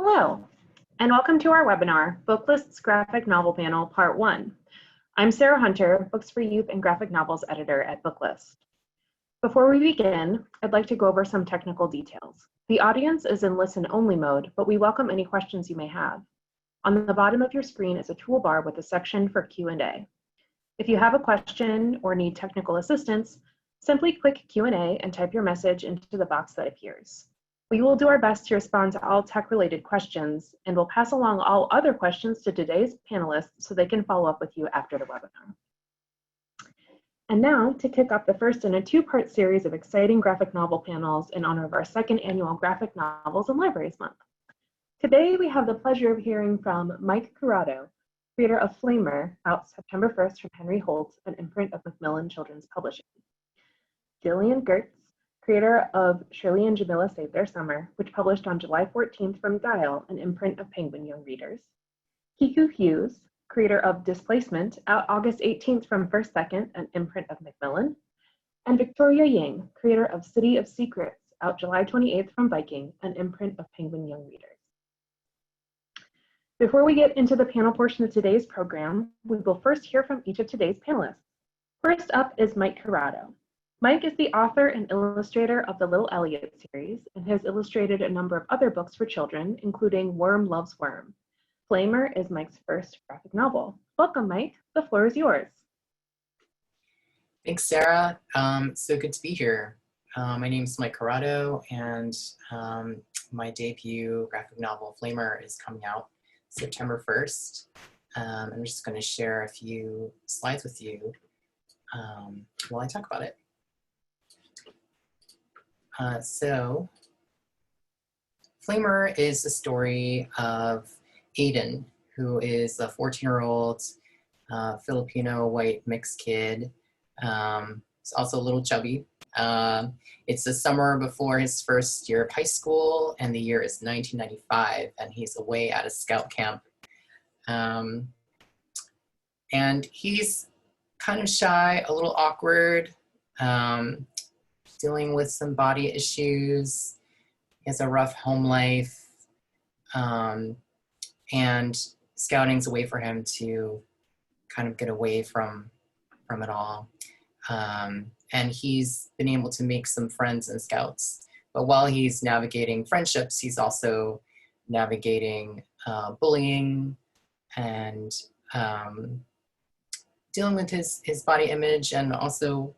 Hello, and welcome to our webinar, Booklist's Graphic Novel Panel, Part 1. I'm Sarah Hunter, Books for Youth and Graphic Novels Editor at Booklist. Before we begin, I'd like to go over some technical details. The audience is in listen-only mode, but we welcome any questions you may have. On the bottom of your screen is a toolbar with a section for Q&A. If you have a question or need technical assistance, simply click Q&A and type your message into the box that appears. We will do our best to respond to all tech-related questions, and we'll pass along all other questions to today's panelists so they can follow up with you after the webinar. And now, to kick off the first in a two-part series of exciting graphic novel panels in honor of our second annual Graphic Novels and Libraries Month. Today, we have the pleasure of hearing from Mike Curato, creator of Flamer, out September 1st from Henry Holt, an imprint of Macmillan Children's Publishing. Jillian Gertz, creator of SHIRLEY and JAMILA Save Their Summer, which published on July 14th from Dial, an imprint of Penguin Young Readers. Kiku Hughes, creator of Displacement, out August 18th from First Second, an imprint of Macmillan. And Victoria Ying, creator of City of Secrets, out July 28th from Viking, an imprint of Penguin Young Readers. Before we get into the panel portion of today's program, we will first hear from each of today's panelists. First up is Mike Curato. Mike is the author and illustrator of the Little Elliot series and has illustrated a number of other books for children, including Worm Loves Worm. Flamer is Mike's first graphic novel. Welcome, Mike. The floor is yours. Thanks, Sarah. So good to be here. My name is Mike Corrado, and my debut graphic novel, Flamer, is coming out September 1st. I'm just going to share a few slides with you while I talk about it. So, Flamer is the story of Aiden, who is a 14-year-old Filipino white mixed kid. He's also a little chubby. It's the summer before his first year of high school, and the year is 1995, and he's away at a scout camp. And he's kind of shy, a little awkward, dealing with some body issues. He has a rough home life, and scouting's a way for him to kind of get away from it all. And he's been able to make some friends in scouts. But while he's navigating friendships, he's also navigating bullying and dealing with his body image, and also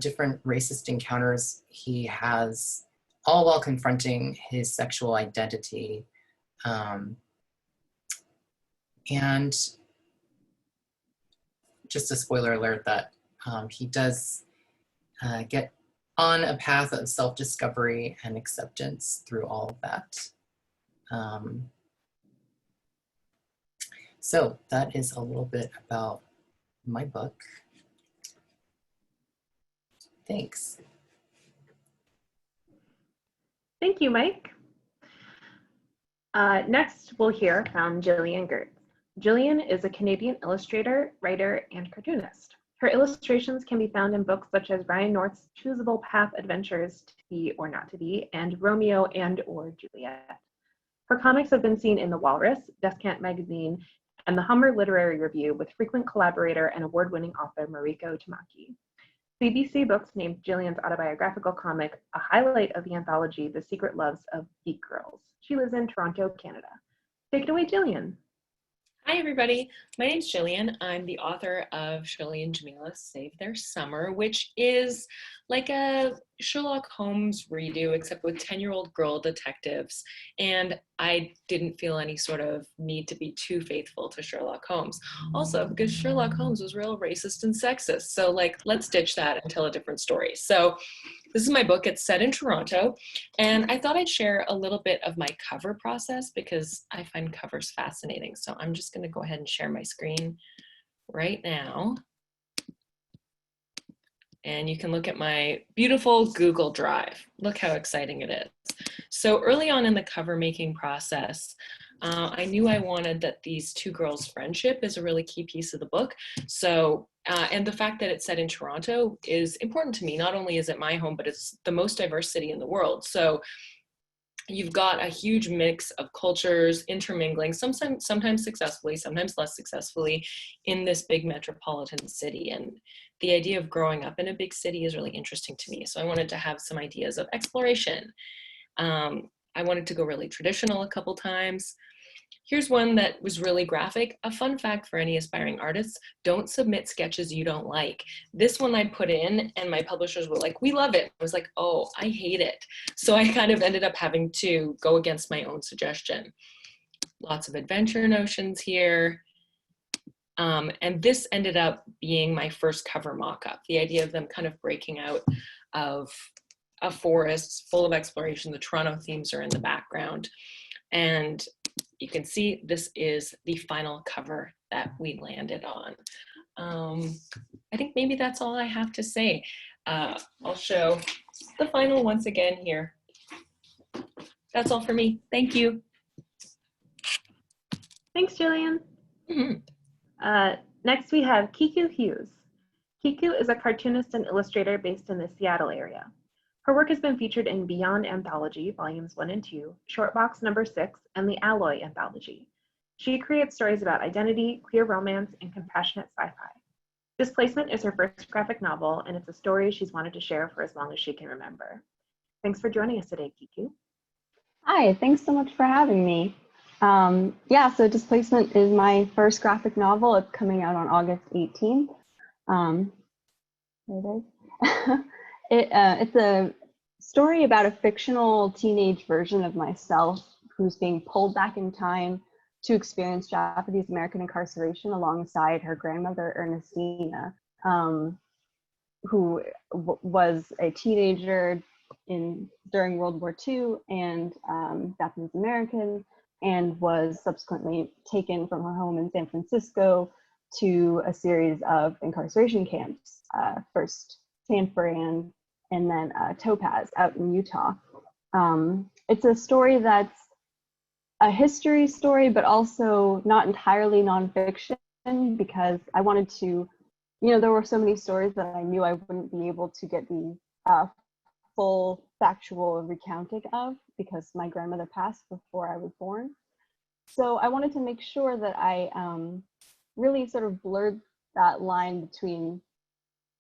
different racist encounters he has, all while confronting his sexual identity. And just a spoiler alert that he does get on a path of self-discovery and acceptance through all of that. So that is a little bit about my book. Thanks. Thank you, Mike. Next, we'll hear from Jillian Gertz. Jillian is a Canadian illustrator, writer, and cartoonist. Her illustrations can be found in books such as Ryan North's Choosable Path Adventures, To Be or Not to Be, and Romeo and or Juliet. Her comics have been seen in The Walrus, Descant Magazine, and the Hummer Literary Review with frequent collaborator and award-winning author Mariko Tamaki. CBC Books named Jillian's autobiographical comic a highlight of the anthology The Secret Loves of Geek Girls. She lives in Toronto, Canada. Take it away, Jillian. Hi, everybody. My name's Jillian. I'm the author of Shirley and JAMILA Save Their Summer, which is like a Sherlock Holmes redo, except with 10-year-old girl detectives. And I didn't feel any sort of need to be too faithful to Sherlock Holmes. Also, because Sherlock Holmes was real racist and sexist. So, like, let's ditch that and tell a different story. So this is my book. It's set in Toronto. And I thought I'd share a little bit of my cover process because I find covers fascinating. So I'm just going to go ahead and share my screen right now. And you can look at my beautiful Google Drive. Look how exciting it is. So early on in the cover making process, I knew I wanted that these two girls' friendship is a really key piece of the book. So, and the fact that it's set in Toronto is important to me. Not only is it my home, but it's the most diverse city in the world. So you've got a huge mix of cultures intermingling, sometimes successfully, sometimes less successfully, in this big metropolitan city. And the idea of growing up in a big city is really interesting to me. So I wanted to have some ideas of exploration. I wanted to go really traditional a couple times. Here's one that was really graphic. A fun fact for any aspiring artists: don't submit sketches you don't like. This one I put in and my publishers were like, we love it. I was like, oh, I hate it. So I kind of ended up having to go against my own suggestion. Lots of adventure notions here. And this ended up being my first cover mock-up. The idea of them kind of breaking out of a forest full of exploration. The Toronto themes are in the background. And you can see this is the final cover that we landed on. I think maybe that's all I have to say. I'll show the final once again here. That's all for me. Thank you. Thanks, Jillian. Next, we have Kiku Hughes. Kiku is a cartoonist and illustrator based in the Seattle area. Her work has been featured in Beyond Anthology, Volumes 1 and 2, Shortbox number 6, and the Alloy Anthology. She creates stories about identity, queer romance, and compassionate sci-fi. Displacement is her first graphic novel, and it's a story she's wanted to share for as long as she can remember. Thanks for joining us today, Kiku. Hi, thanks so much for having me. Yeah, so Displacement is my first graphic novel. It's coming out on August 18th. There it is. It's a story about a fictional teenage version of myself who's being pulled back in time to experience Japanese American incarceration alongside her grandmother, Ernestina, who was a teenager during World War II and Japanese American, and was subsequently taken from her home in San Francisco to a series of incarceration camps, first San Fran, and then Topaz out in Utah. It's a story that's a history story, but also not entirely nonfiction, because I wanted to, there were so many stories that I knew I wouldn't be able to get the full factual recounting of, because my grandmother passed before I was born. So I wanted to make sure that I really sort of blurred that line between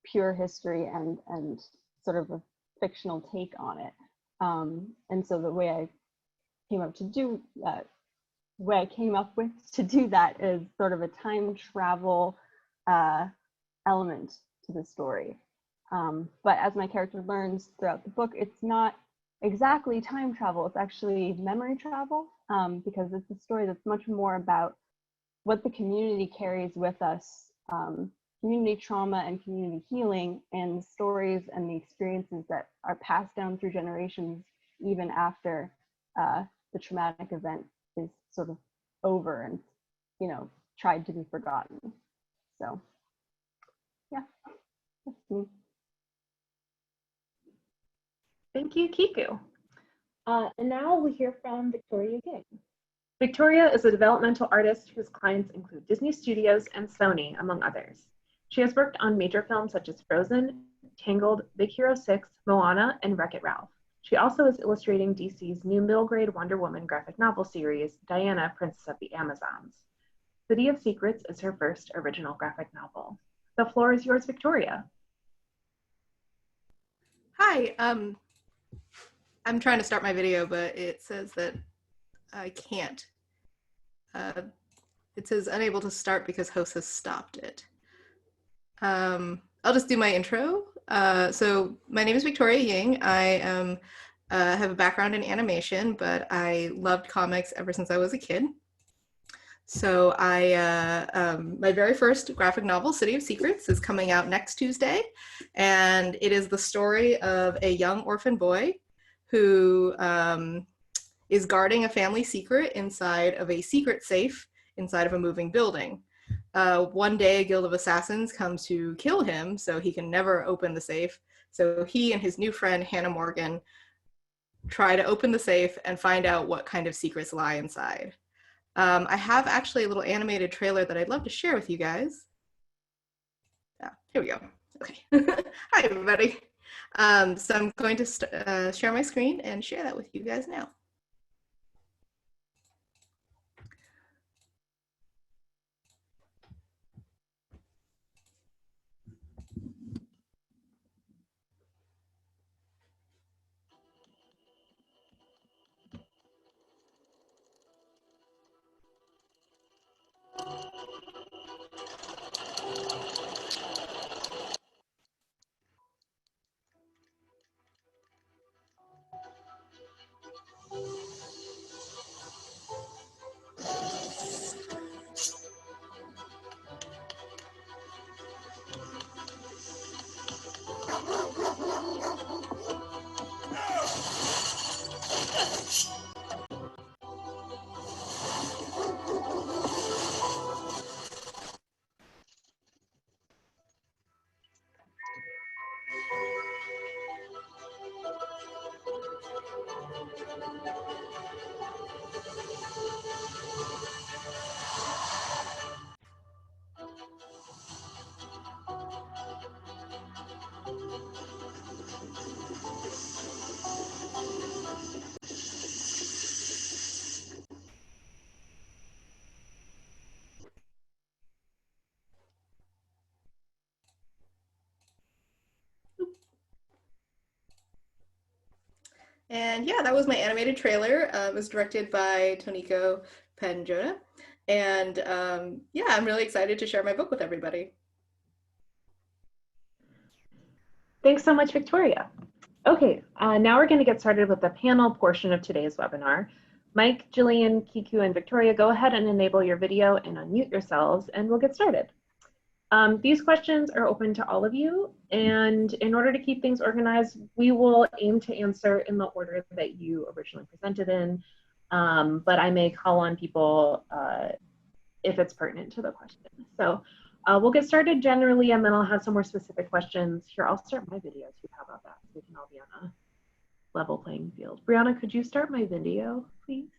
pure history and sort of a fictional take on it. And so the way I came up with to do that is sort of a time travel element to the story. But as my character learns throughout the book, it's not exactly time travel, it's actually memory travel, because it's a story that's much more about what the community carries with us, community trauma and community healing, and the stories and the experiences that are passed down through generations even after the traumatic event is sort of over and, tried to be forgotten. So, yeah, that's me. Thank you, Kiku. And now we hear from Victoria Ying. Victoria is a developmental artist whose clients include Disney Studios and Sony, among others. She has worked on major films such as Frozen, Tangled, Big Hero 6, Moana, and Wreck-It Ralph. She also is illustrating DC's new middle-grade Wonder Woman graphic novel series, Diana, Princess of the Amazons. City of Secrets is her first original graphic novel. The floor is yours, Victoria. Hi, I'm trying to start my video, but it says that I can't. It says unable to start because host has stopped it. I'll just do my intro. So my name is Victoria Ying. I have a background in animation, but I loved comics ever since I was a kid. So my very first graphic novel, City of Secrets, is coming out next Tuesday. And it is the story of a young orphan boy who is guarding a family secret inside of a secret safe inside of a moving building. One day, a guild of assassins comes to kill him, so he can never open the safe. So he and his new friend, Hannah Morgan, try to open the safe and find out what kind of secrets lie inside. I have actually a little animated trailer that I'd love to share with you guys. Here we go. Okay. Hi, everybody. So I'm going to share my screen and share that with you guys now. And yeah, that was my animated trailer. It was directed by Toniko Penjoda. And yeah, I'm really excited to share my book with everybody. Thanks so much, Victoria. Okay, now we're going to get started with the panel portion of today's webinar. Mike, Jillian, Kiku, and Victoria, go ahead and enable your video and unmute yourselves, and we'll get started. These questions are open to all of you, and in order to keep things organized, we will aim to answer in the order that you originally presented in, but I may call on people if it's pertinent to the question. So we'll get started generally, and then I'll have some more specific questions. Here, I'll start my video too. How about that? So we can all be on a level playing field. Brianna, could you start my video, please?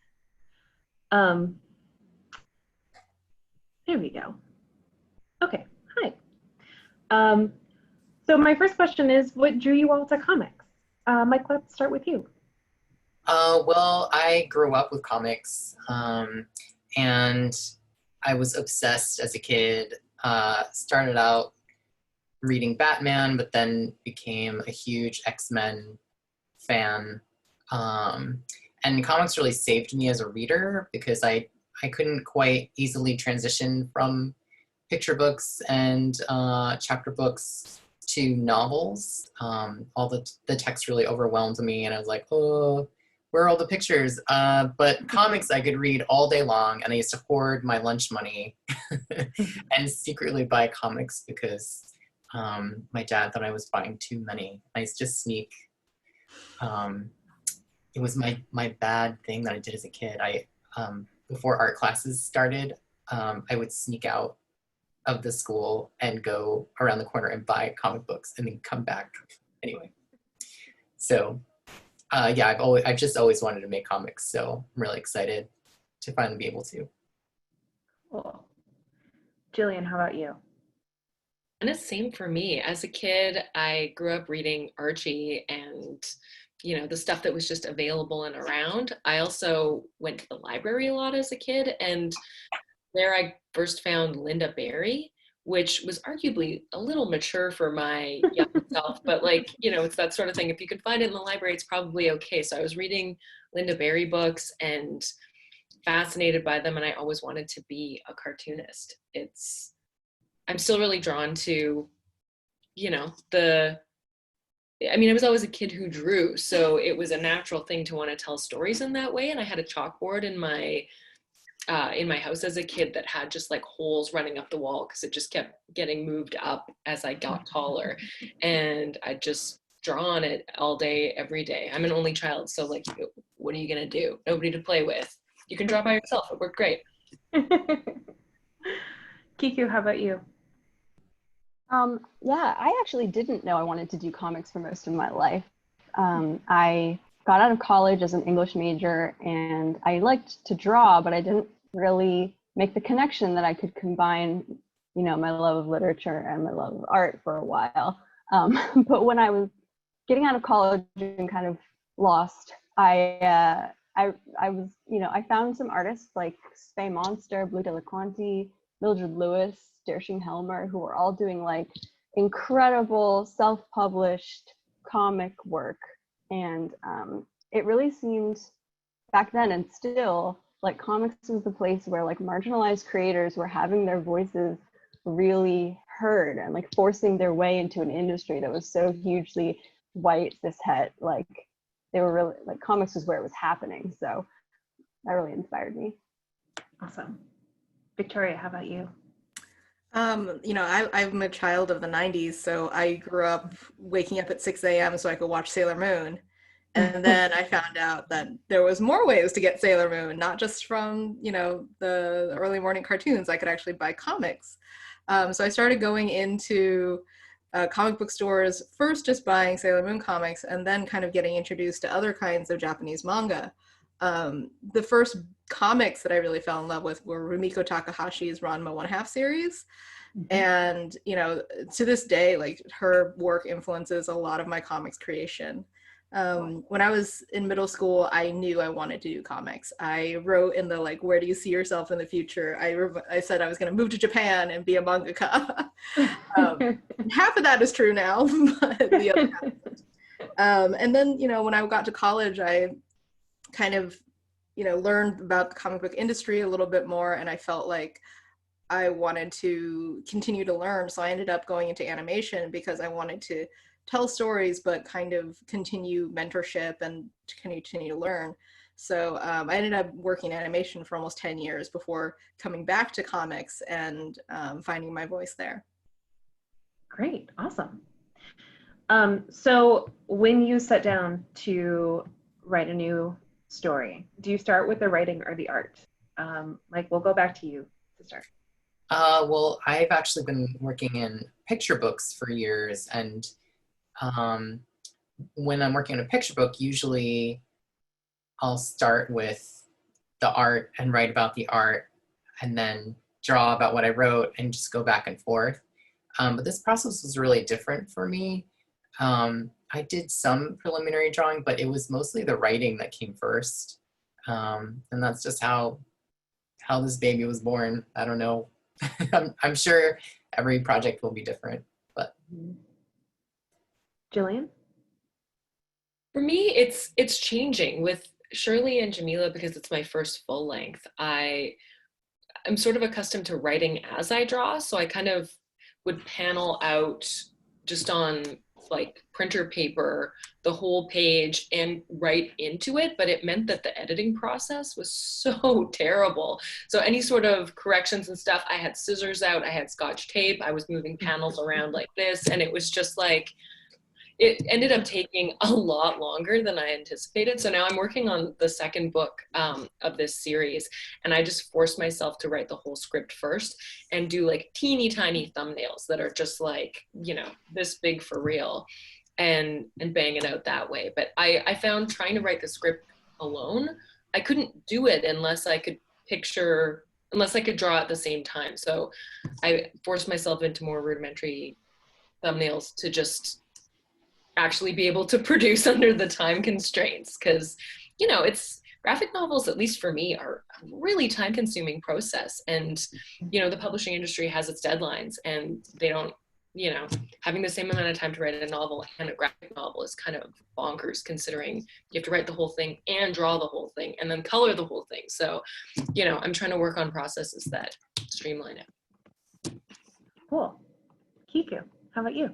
There we go. Okay. Hi. So my first question is, what drew you all to comics? Mike, let's start with you. Well, I grew up with comics, and I was obsessed as a kid. Started out reading Batman, but then became a huge X-Men fan. And comics really saved me as a reader because I couldn't quite easily transition from picture books and chapter books to novels. All the text really overwhelmed me, and I was like, oh, where are all the pictures? But comics I could read all day long, and I used to hoard my lunch money and secretly buy comics because my dad thought I was buying too many. I used to sneak. It was my bad thing that I did as a kid. Before art classes started, I would sneak out of the school and go around the corner and buy comic books and then come back anyway. So yeah, I've just always wanted to make comics, so I'm really excited to finally be able to. Cool. Jillian, how about you? And it's same for me. As a kid, I grew up reading Archie and, you know, the stuff that was just available and around. I also went to the library a lot as a kid, and there I first found Linda Barry, which was arguably a little mature for my young self, but like, you know, it's that sort of thing. If you can find it in the library, it's probably okay. So I was reading Linda Barry books and fascinated by them, and I always wanted to be a cartoonist. I'm still really drawn to, you know, I was always a kid who drew, so it was a natural thing to want to tell stories in that way. And I had a chalkboard in my house as a kid that had just like holes running up the wall because it just kept getting moved up as I got taller, and I just draw on it all day, every day. I'm an only child, so like, what are you gonna do? Nobody to play with. You can draw by yourself. It worked great. Kiku, how about you? Yeah, I actually didn't know I wanted to do comics for most of my life. I got out of college as an English major, and I liked to draw, but I didn't really make the connection that I could combine, you know, my love of literature and my love of art for a while. But when I was getting out of college and kind of lost, I was, you know, I found some artists like Spay Monster, Blue Delaquanti, Mildred Lewis, Dershing Helmer, who were all doing like incredible self-published comic work. And it really seemed back then, and still, like comics was the place where like marginalized creators were having their voices really heard and like forcing their way into an industry that was so hugely white, cishet. Like they were really, like comics was where it was happening. So that really inspired me. Awesome. Victoria, how about you? You know, I'm a child of the 90s, so I grew up waking up at 6 a.m. so I could watch Sailor Moon. And then I found out that there was more ways to get Sailor Moon, not just from, you know, the early morning cartoons. I could actually buy comics. So I started going into comic book stores, first just buying Sailor Moon comics and then kind of getting introduced to other kinds of Japanese manga. The first comics that I really fell in love with were Rumiko Takahashi's Ranma 1/2 series. And, you know, to this day, like, her work influences a lot of my comics creation. When I was in middle school, I knew I wanted to do comics. I wrote in the, like, where do you see yourself in the future? I said I was going to move to Japan and be a mangaka. Half of that is true now, but the other half isn't. And then, you know, when I got to college, I kind of, you know, learned about the comic book industry a little bit more, and I felt like I wanted to continue to learn. So I ended up going into animation because I wanted to tell stories, but kind of continue mentorship and to continue to learn. So I ended up working in animation for almost 10 years before coming back to comics and finding my voice there. Great, awesome. So when you sit down to write a new story, do you start with the writing or the art? Mike, we'll go back to you to start. Well, I've actually been working in picture books for years, and when I'm working on a picture book, usually I'll start with the art and write about the art, and then draw about what I wrote and just go back and forth. But this process was really different for me. I did some preliminary drawing, but it was mostly the writing that came first. And that's just how this baby was born. I don't know. I'm sure every project will be different, but. Jillian? For me, it's changing with SHIRLEY and JAMILA because it's my first full length. I'm sort of accustomed to writing as I draw, so I kind of would panel out just on like printer paper the whole page and write into it, but it meant that the editing process was so terrible. So any sort of corrections and stuff, I had scissors out, I had Scotch tape, I was moving panels around like this, and it was just like, it ended up taking a lot longer than I anticipated. So now I'm working on the second book of this series, and I just forced myself to write the whole script first and do like teeny tiny thumbnails that are just like, you know, this big for real, and bang it out that way. But I found trying to write the script alone, I couldn't do it unless I could draw at the same time. So I forced myself into more rudimentary thumbnails to just actually be able to produce under the time constraints, because, you know, it's graphic novels, at least for me, are a really time consuming process. And, you know, the publishing industry has its deadlines, and they don't, you know, having the same amount of time to write a novel and a graphic novel is kind of bonkers, considering you have to write the whole thing and draw the whole thing and then color the whole thing. So, you know, I'm trying to work on processes that streamline it. Cool. Kiku, how about you?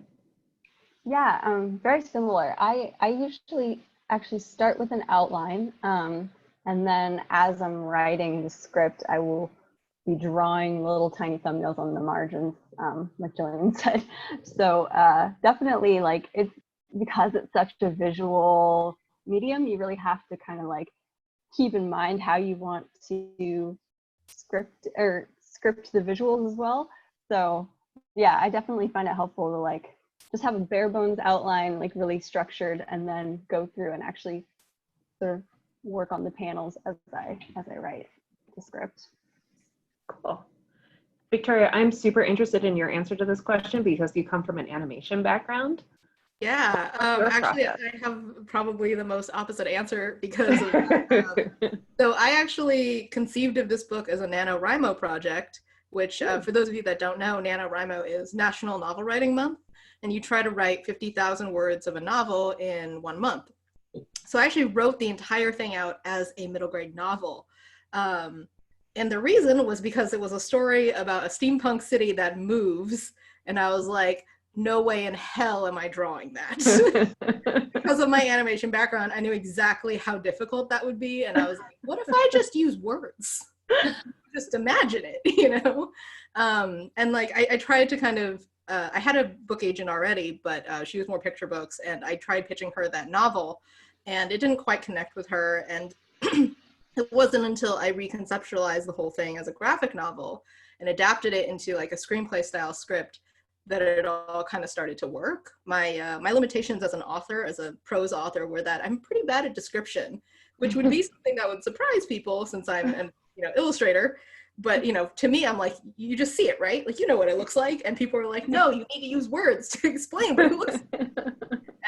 Yeah, very similar. I usually actually start with an outline, and then as I'm writing the script, I will be drawing little tiny thumbnails on the margins, like Jillian said. So definitely, like, it's because it's such a visual medium, you really have to kind of like keep in mind how you want to script the visuals as well. So yeah, I definitely find it helpful to like just have a bare bones outline, like really structured, and then go through and actually sort of work on the panels as I write the script. Cool. Victoria, I'm super interested in your answer to this question because you come from an animation background. Yeah, actually, I have probably the most opposite answer because of that. So I actually conceived of this book as a NaNoWriMo project, which for those of you that don't know, NaNoWriMo is National Novel Writing Month, and you try to write 50,000 words of a novel in 1 month. So I actually wrote the entire thing out as a middle grade novel. And the reason was because it was a story about a steampunk city that moves, and I was like, no way in hell am I drawing that. Because of my animation background, I knew exactly how difficult that would be, and I was like, what if I just use words? Just imagine it, you know? And like, I tried to kind of, I had a book agent already, but she was more picture books, and I tried pitching her that novel, and it didn't quite connect with her. And it wasn't until I reconceptualized the whole thing as a graphic novel and adapted it into like a screenplay style script that it all kind of started to work. My limitations as an author, as a prose author, were that I'm pretty bad at description, which would be something that would surprise people since I'm an illustrator. But to me, I'm like, you just see it, right? Like, you know what it looks like. And people are like, no, you need to use words to explain what it looks like.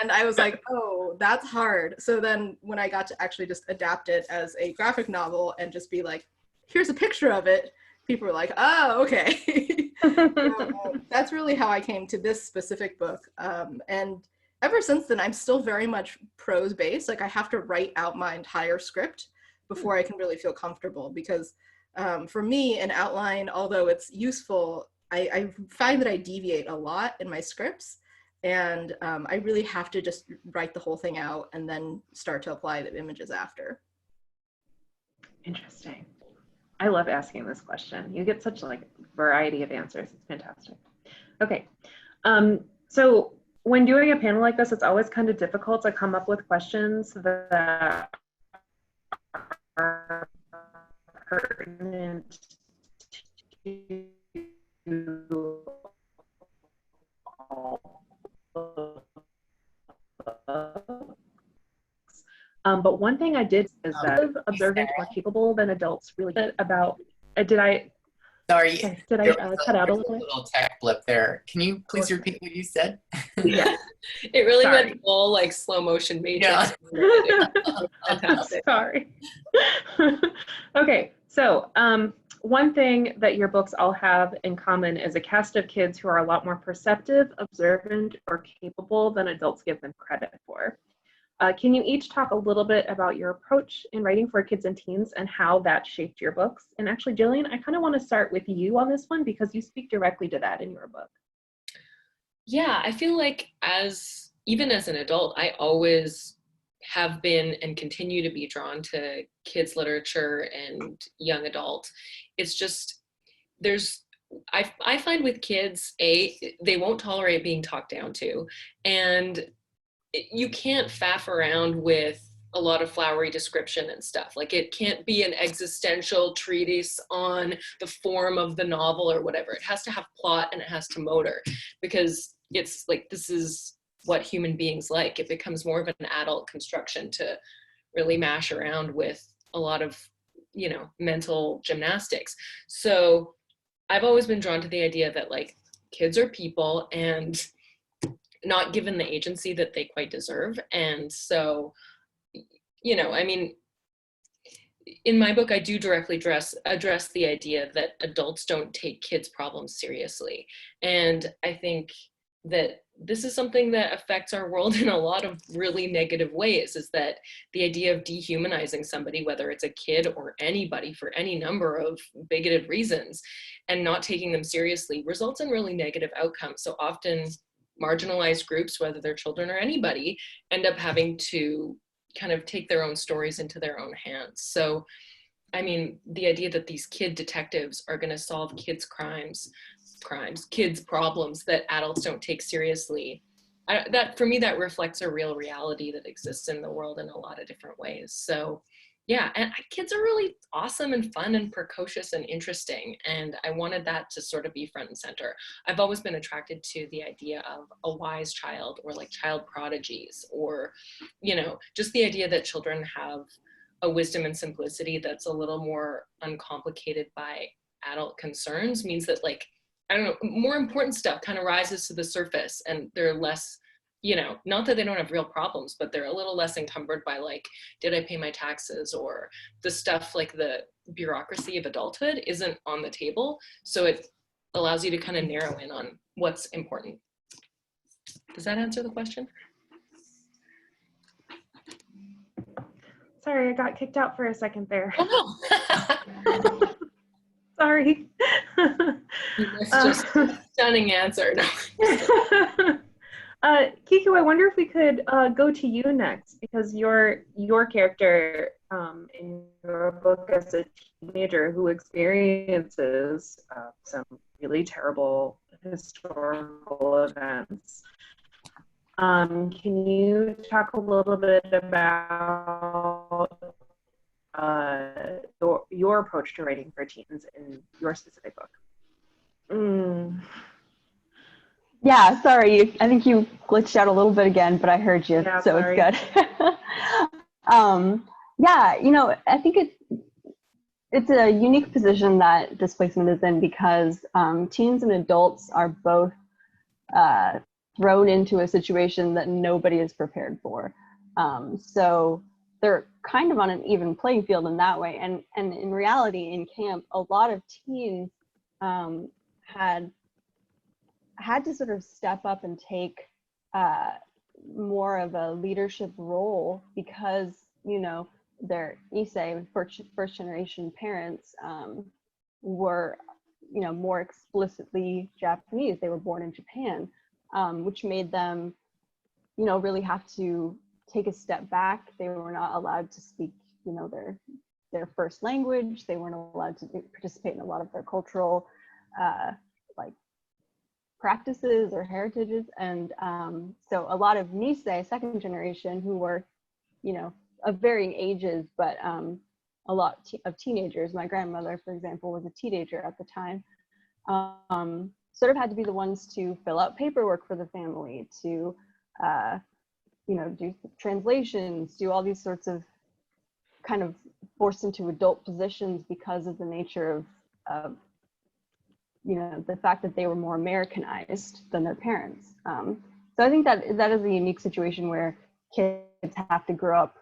And I was like, oh, that's hard. So then when I got to actually just adapt it as a graphic novel and just be like, here's a picture of it, people were like, oh, okay. So, that's really how I came to this specific book. And ever since then, I'm still very much prose based. Like, I have to write out my entire script before I can really feel comfortable, because for me, an outline, although it's useful, I find that I deviate a lot in my scripts. And I really have to just write the whole thing out and then start to apply the images after. Interesting. I love asking this question. You get such like variety of answers. It's fantastic. Okay. So when doing a panel like this, it's always kind of difficult to come up with questions that are pertinent to all but one thing I did is that observant or capable than adults really about, did I cut out a little bit? Little tech blip there. Can you please repeat what you said? Yeah. It really went full like slow motion matrix. Yeah. Sorry. Okay, so one thing that your books all have in common is a cast of kids who are a lot more perceptive, observant, or capable than adults give them credit for. Can you each talk a little bit about your approach in writing for kids and teens and how that shaped your books? And actually, Jillian, I kind of want to start with you on this one because you speak directly to that in your book. Yeah, I feel like even as an adult, I always have been and continue to be drawn to kids literature and young adult. It's just, I find with kids, they won't tolerate being talked down to, and you can't faff around with a lot of flowery description and stuff. Like, it can't be an existential treatise on the form of the novel or whatever. It has to have plot and it has to motor, because it's like, this is what human beings like. It becomes more of an adult construction to really mash around with a lot of, mental gymnastics. So I've always been drawn to the idea that like kids are people and not given the agency that they quite deserve. And so, I mean, in my book, I do directly address the idea that adults don't take kids' problems seriously. And I think that this is something that affects our world in a lot of really negative ways, is that the idea of dehumanizing somebody, whether it's a kid or anybody for any number of bigoted reasons, and not taking them seriously results in really negative outcomes. So often marginalized groups, whether they're children or anybody, end up having to kind of take their own stories into their own hands. So, I mean, the idea that these kid detectives are going to solve kids' kids' problems that adults don't take seriously, that for me, that reflects a real reality that exists in the world in a lot of different ways. So yeah, and kids are really awesome and fun and precocious and interesting, and I wanted that to sort of be front and center. I've always been attracted to the idea of a wise child, or like child prodigies, or just the idea that children have a wisdom and simplicity that's a little more uncomplicated by adult concerns, means that, like, I don't know, more important stuff kind of rises to the surface, and they're less, not that they don't have real problems, but they're a little less encumbered by, like, did I pay my taxes, or the stuff like the bureaucracy of adulthood isn't on the table. So it allows you to kind of narrow in on what's important. Does that answer the question? Sorry, I got kicked out for a second there. Oh, no. Sorry. It's just a stunning answer. No. Kiku, I wonder if we could go to you next, because your character in your book as a teenager who experiences some really terrible historical events. Can you talk a little bit about your approach to writing for teens in your specific book? Yeah, sorry. I think you glitched out a little bit again, but I heard you, Yeah, so sorry. it's good. Yeah, I think it's a unique position that displacement is in because teens and adults are both thrown into a situation that nobody is prepared for. So they're kind of on an even playing field in that way. And in reality, in camp, a lot of teens had to sort of step up and take more of a leadership role because, their Issei, first generation parents, were, more explicitly Japanese. They were born in Japan, which made them, really have to take a step back. They were not allowed to speak, their first language. They weren't allowed to participate in a lot of their cultural, like, practices or heritages. And so a lot of Nisei, second generation, who were, of varying ages, but a lot of teenagers. My grandmother, for example, was a teenager at the time. Sort of had to be the ones to fill out paperwork for the family, to, do translations, do all these sorts of kind of forced into adult positions because of the nature of the fact that they were more Americanized than their parents. So I think that is a unique situation where kids have to grow up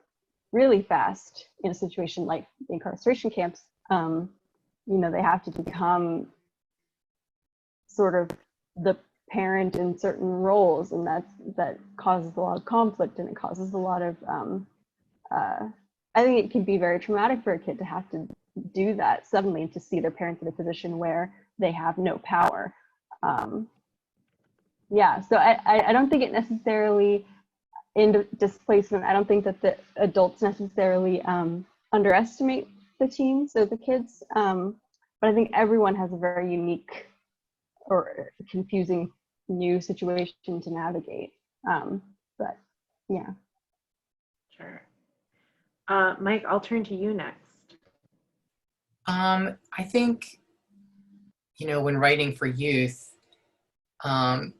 really fast in a situation like the incarceration camps. They have to become sort of the parent in certain roles, and that causes a lot of conflict, and it causes a lot of, I think it can be very traumatic for a kid to have to do that suddenly, to see their parents in a position where they have no power. So I don't think it necessarily, in displacement, I don't think that the adults necessarily underestimate the teens or the kids, but I think everyone has a very unique or confusing new situation to navigate. But yeah. Sure. Mike, I'll turn to you next. I think, when writing for youth, kind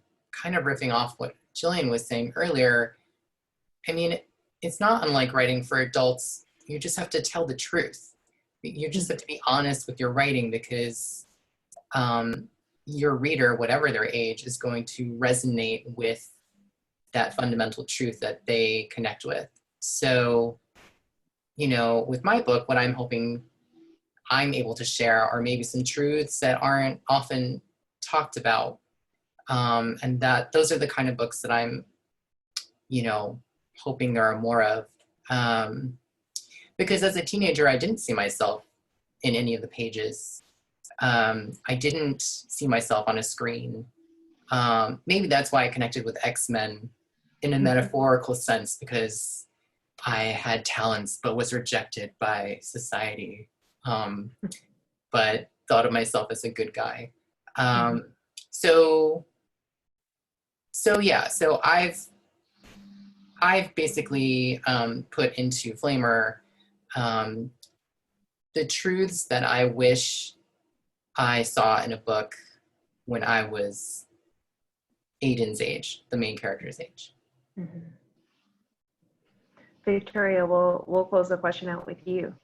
of riffing off what Jillian was saying earlier, I mean, it's not unlike writing for adults. You just have to tell the truth. You just have to be honest with your writing, because your reader, whatever their age, is going to resonate with that fundamental truth that they connect with. So, with my book, what I'm hoping I'm able to share are maybe some truths that aren't often talked about. And that those are the kind of books that I'm, hoping there are more of. Because as a teenager, I didn't see myself in any of the pages. I didn't see myself on a screen. Maybe that's why I connected with X-Men in a metaphorical sense, because I had talents but was rejected by society, but thought of myself as a good guy. So I've basically put into Flamer the truths that I wish I saw in a book when I was Aiden's age, the main character's age. Victoria, we'll close the question out with you.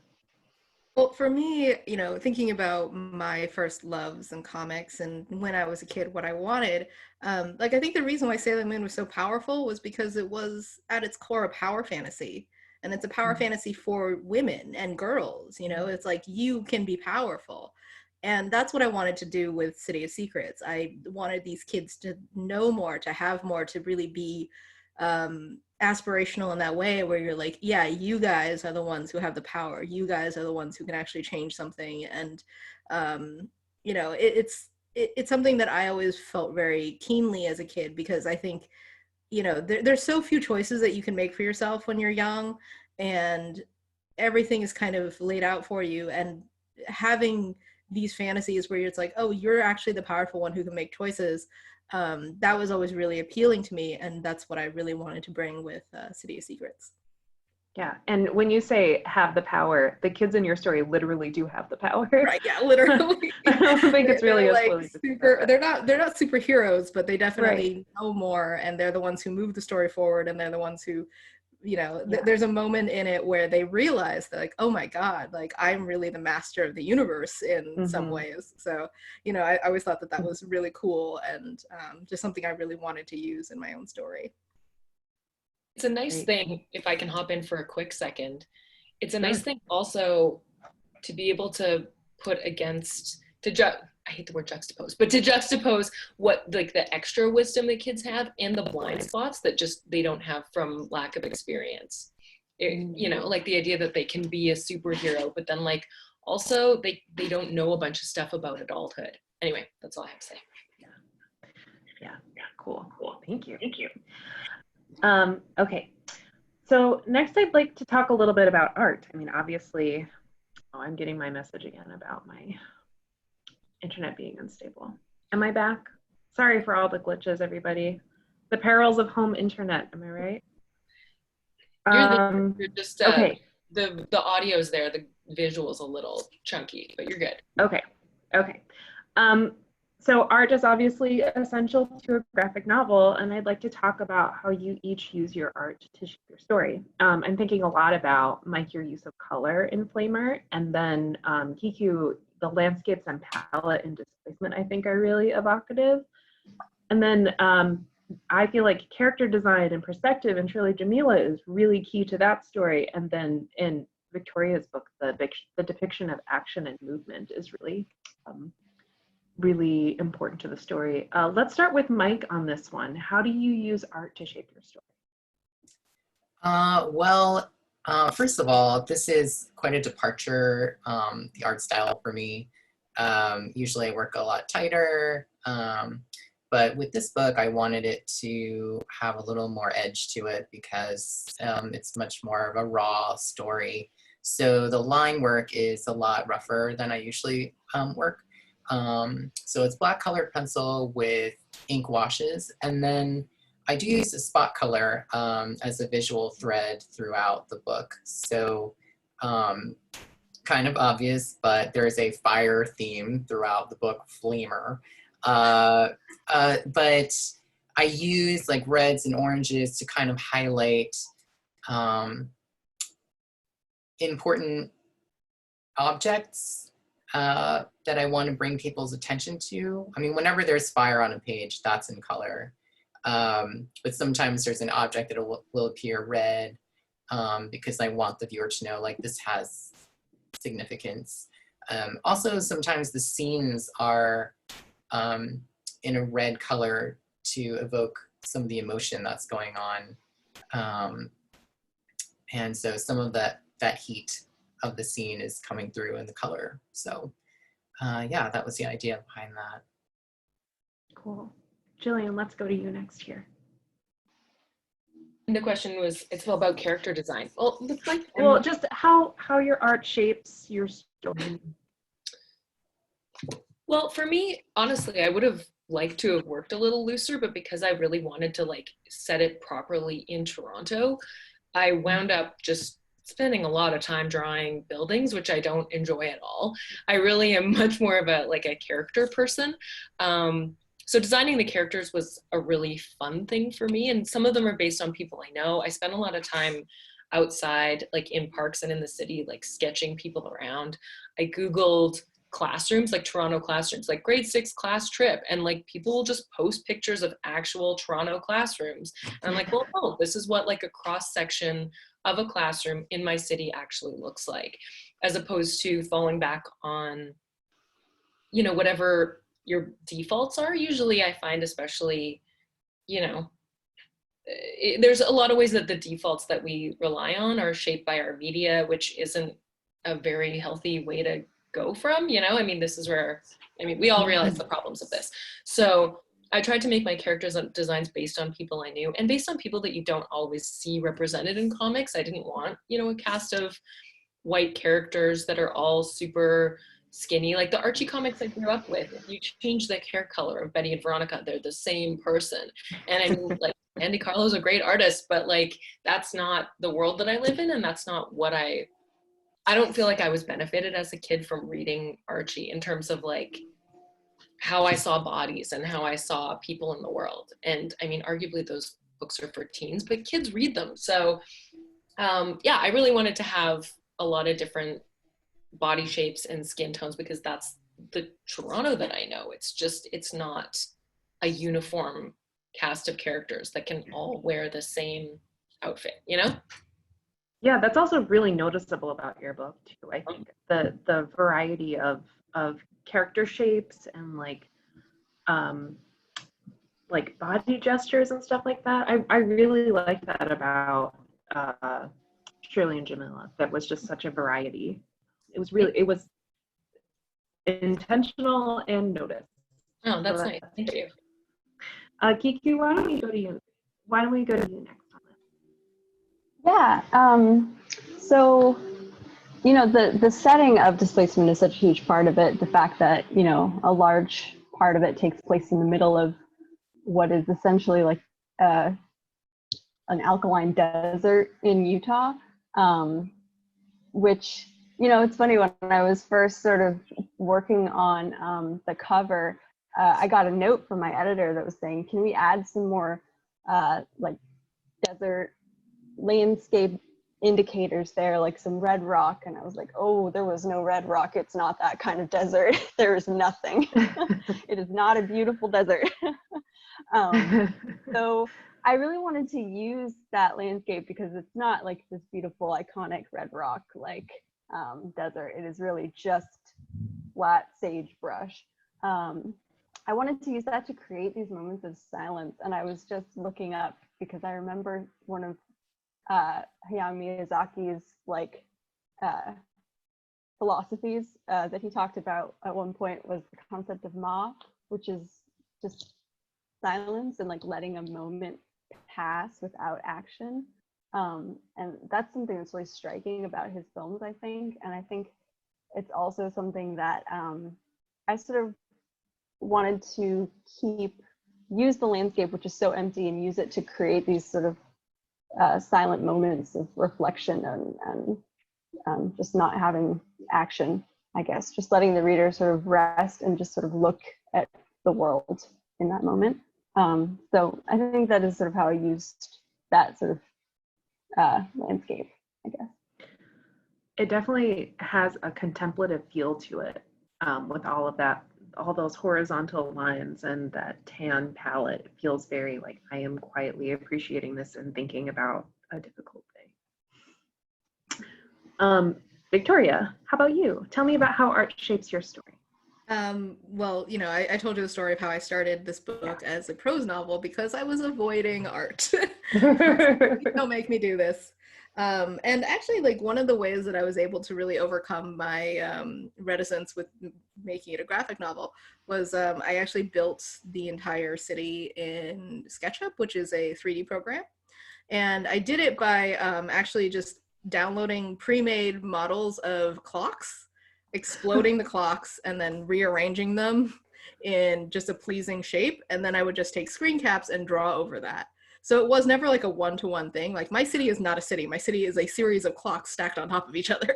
Well, for me, thinking about my first loves and comics and when I was a kid, what I wanted, I think the reason why Sailor Moon was so powerful was because it was at its core a power fantasy. And it's a power fantasy for women and girls, it's like, you can be powerful. And that's what I wanted to do with City of Secrets. I wanted these kids to know more, to have more, to really be aspirational in that way, where you're like, yeah, you guys are the ones who have the power. You guys are the ones who can actually change something. And, it's something that I always felt very keenly as a kid, because I think, there's so few choices that you can make for yourself when you're young, and everything is kind of laid out for you. And having these fantasies where it's like, oh, you're actually the powerful one who can make choices, that was always really appealing to me, and that's what I really wanted to bring with City of Secrets. Yeah, and when you say have the power, the kids in your story literally do have the power. Right, yeah, literally. I don't think it's really they're as like fully super, they're not superheroes, but they definitely Right. know more, and they're the ones who move the story forward, and they're the ones who, you know, Yeah. there's a moment in it where they realize that, like, oh my God, like I'm really the master of the universe in some ways. So, you know, I always thought that that was really cool, and just something I really wanted to use in my own story. It's a nice Great. thing, if I can hop in for a quick second, it's a Sure. nice thing also to be able to put against, I hate the word juxtapose, but to juxtapose what like the extra wisdom that kids have and the blind spots that just they don't have from lack of experience. You know, like the idea that they can be a superhero, but then like also they don't know a bunch of stuff about adulthood. Anyway, that's all I have to say. Yeah, cool. Thank you. Okay, so next I'd like to talk a little bit about art. I mean, obviously, I'm getting my message again about my internet being unstable. Am I back? Sorry for all the glitches, everybody. The perils of home internet, am I right? You're just, okay. The audio's there, the visual's a little chunky, but you're good. Okay. So art is obviously essential to a graphic novel, and I'd like to talk about how you each use your art to shape your story. I'm thinking a lot about, Mike, your use of color in Flame Art, and then Kiku, the landscapes and palette in Displacement, I think are really evocative. And then I feel like character design and perspective in Shirley JAMILA is really key to that story. And then in Victoria's book, the depiction of action and movement is really really important to the story. Let's start with Mike on this one. How do you use art to shape your story? Well, first of all, this is quite a departure, the art style for me. Usually I work a lot tighter, but with this book, I wanted it to have a little more edge to it because it's much more of a raw story. So the line work is a lot rougher than I usually work. So it's black colored pencil with ink washes, and then I do use a spot color as a visual thread throughout the book. So kind of obvious, but there's a fire theme throughout the book, Flamer. But I use like reds and oranges to kind of highlight important objects that I want to bring people's attention to. I mean, whenever there's fire on a page, that's in color. But sometimes there's an object that will appear red because I want the viewer to know like this has significance. Also, sometimes the scenes are in a red color to evoke some of the emotion that's going on. And so some of that heat of the scene is coming through in the color. So yeah, that was the idea behind that. Cool. Jillian, let's go to you next here. And the question was, it's all about character design. Well, it's like, well, just how your art shapes your story. Well, for me, honestly, I would have liked to have worked a little looser, but because I really wanted to like set it properly in Toronto, I wound up just spending a lot of time drawing buildings, which I don't enjoy at all. I really am much more of a character person. So designing the characters was a really fun thing for me. And some of them are based on people I know. I spent a lot of time outside, like in parks and in the city, like sketching people around. I Googled classrooms, like Toronto classrooms, like grade 6 class trip. And like people will just post pictures of actual Toronto classrooms. And I'm like, well, oh, this is what like a cross section of a classroom in my city actually looks like, as opposed to falling back on, you know, whatever your defaults are. Usually I find, especially, you know, there's a lot of ways that the defaults that we rely on are shaped by our media, which isn't a very healthy way to go from, you know. I mean, this is where, I mean, we all realize the problems of this. So I tried to make my characters designs based on people I knew and based on people that you don't always see represented in comics. I didn't want, you know, a cast of white characters that are all super skinny. Like the Archie comics I grew up with, if you change the hair color of Betty and Veronica, they're the same person. And I mean, like, Andy Carlo's a great artist, but like, that's not the world that I live in, and that's not what I don't feel like I was benefited as a kid from reading Archie in terms of like how I saw bodies and how I saw people in the world. And I mean, arguably those books are for teens, but kids read them. So yeah, I really wanted to have a lot of different body shapes and skin tones, because that's the Toronto that I know. It's not a uniform cast of characters that can all wear the same outfit, you know? Yeah, that's also really noticeable about your book too. I think the variety of character shapes and like body gestures and stuff like that. I really like that about Shirley and Jamila. That was just such a variety. It was intentional and noticed. Oh, that's nice. Thank you. Kiku, why don't we go to you next on this? Yeah. So, you know, the setting of Displacement is such a huge part of it. The fact that, you know, a large part of it takes place in the middle of what is essentially like an alkaline desert in Utah, which, you know, it's funny, when I was first sort of working on the cover, I got a note from my editor that was saying, can we add some more like desert landscape indicators there, like some red rock? And I was like, oh, there was no red rock. It's not that kind of desert. There is nothing. It is not a beautiful desert. So I really wanted to use that landscape, because it's not like this beautiful, iconic red rock like desert. It is really just flat sagebrush. I wanted to use that to create these moments of silence. And I was just looking up, because I remember one of Hayao Miyazaki's like philosophies that he talked about at one point was the concept of ma, which is just silence and like letting a moment pass without action. And that's something that's really striking about his films, I think. And I think it's also something that I sort of wanted to use the landscape, which is so empty, and use it to create these sort of silent moments of reflection and just not having action, I guess, just letting the reader sort of rest and just sort of look at the world in that moment. So I think that is sort of how I used that sort of landscape, I guess. It definitely has a contemplative feel to it, with all of that, all those horizontal lines and that tan palette. It feels very like I am quietly appreciating this and thinking about a difficult thing. Victoria, how about you? Tell me about how art shapes your story. Well, you know, I told you the story of how I started this book as a prose novel because I was avoiding art. Don't make me do this. And actually, like, one of the ways that I was able to really overcome my reticence with making it a graphic novel was I actually built the entire city in SketchUp, which is a 3D program. And I did it by actually just downloading pre-made models of clocks, exploding the clocks, and then rearranging them in just a pleasing shape. And then I would just take screen caps and draw over that. So it was never like a one-to-one thing. Like, my city is not a city. My city is a series of clocks stacked on top of each other.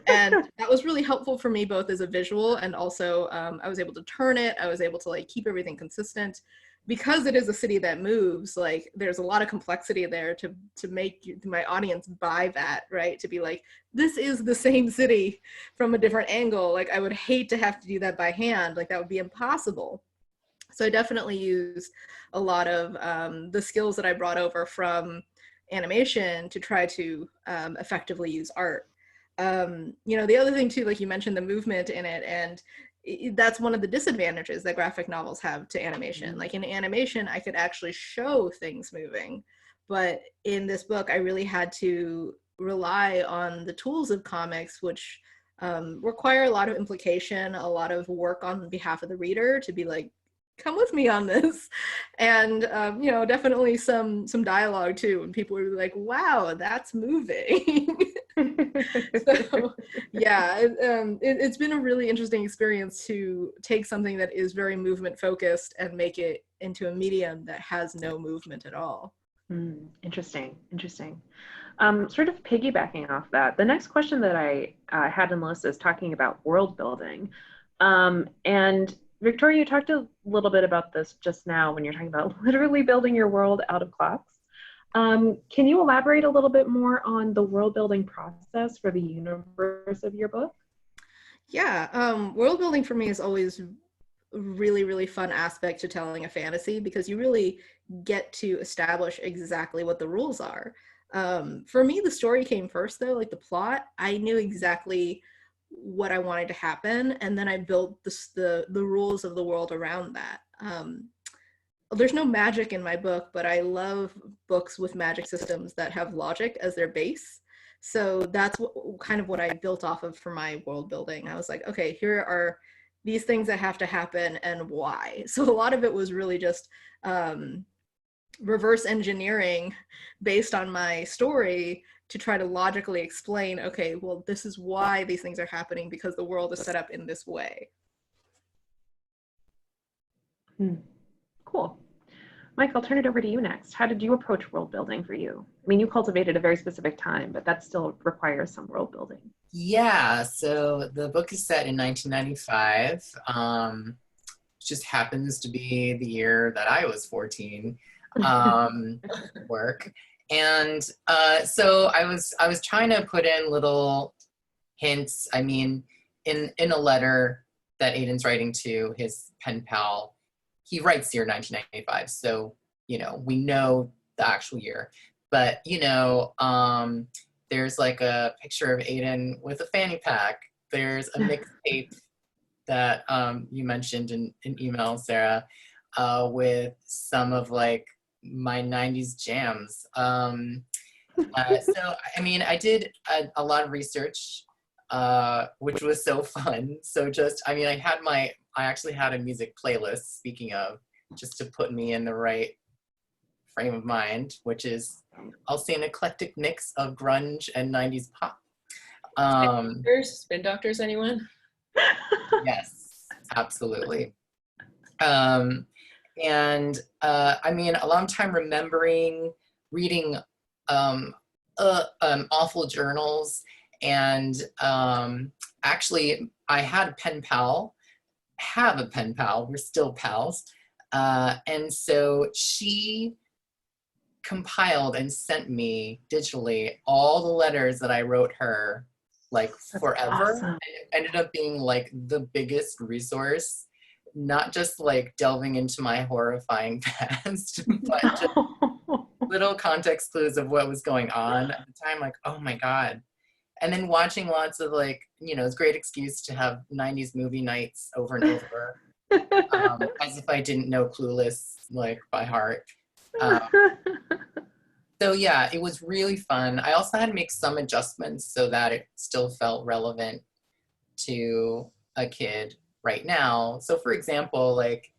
And that was really helpful for me, both as a visual and also I was able to turn it. I was able to like keep everything consistent. Because it is a city that moves, like, there's a lot of complexity there to make my audience buy that, right? To be like, this is the same city from a different angle. Like, I would hate to have to do that by hand. Like, that would be impossible. So I definitely used a lot of the skills that I brought over from animation to try to effectively use art. You know, the other thing too, like you mentioned the movement in it, and that's one of the disadvantages that graphic novels have to animation. Like, in animation, I could actually show things moving, but in this book, I really had to rely on the tools of comics, which require a lot of implication, a lot of work on behalf of the reader to be like, come with me on this. And you know, definitely some dialogue too, and people were like, wow, that's moving. So yeah, it's been a really interesting experience to take something that is very movement focused and make it into a medium that has no movement at all. Interesting. Sort of piggybacking off that, the next question that I had in the list is talking about world building. And Victoria, you talked a little bit about this just now when you're talking about literally building your world out of clocks. Can you elaborate a little bit more on the world building process for the universe of your book? Yeah, world building for me is always a really, really fun aspect to telling a fantasy, because you really get to establish exactly what the rules are. For me, the story came first, though, like the plot. I knew exactly what I wanted to happen, and then I built the rules of the world around that. There's no magic in my book, but I love books with magic systems that have logic as their base. So that's kind of what I built off of for my world building. I was like, okay, here are these things that have to happen and why. So a lot of it was really just reverse engineering based on my story to try to logically explain, okay, well, this is why these things are happening, because the world is set up in this way. Cool. Mike, I'll turn it over to you next. How did you approach world building for you? I mean, you cultivated a very specific time, but that still requires some world building. Yeah, so the book is set in 1995. Just happens to be the year that I was 14. Work. And so I was trying to put in little hints. I mean, in a letter that Aiden's writing to his pen pal, he writes the year 1995. So, you know, we know the actual year. But, you know, there's like a picture of Aiden with a fanny pack. There's a mixtape that you mentioned in email, Sarah, with some of like my 90s jams. So, I mean, I did a lot of research, which was so fun. So just, I mean, I actually had a music playlist, speaking of, just to put me in the right frame of mind, which is, I'll say, an eclectic mix of grunge and 90s pop. Spin Doctors, anyone? Yes, absolutely. And I mean, a long time remembering reading awful journals, and actually I have a pen pal, we're still pals, and so she compiled and sent me digitally all the letters that I wrote her, like, forever. Awesome. And it ended up being like the biggest resource, not just like delving into my horrifying past, but just little context clues of what was going on at the time. Like, oh my God. And then watching lots of, like, you know, it's a great excuse to have 90s movie nights over and over, as if I didn't know Clueless, like, by heart. So yeah, it was really fun. I also had to make some adjustments so that it still felt relevant to a kid right now. So for example, like,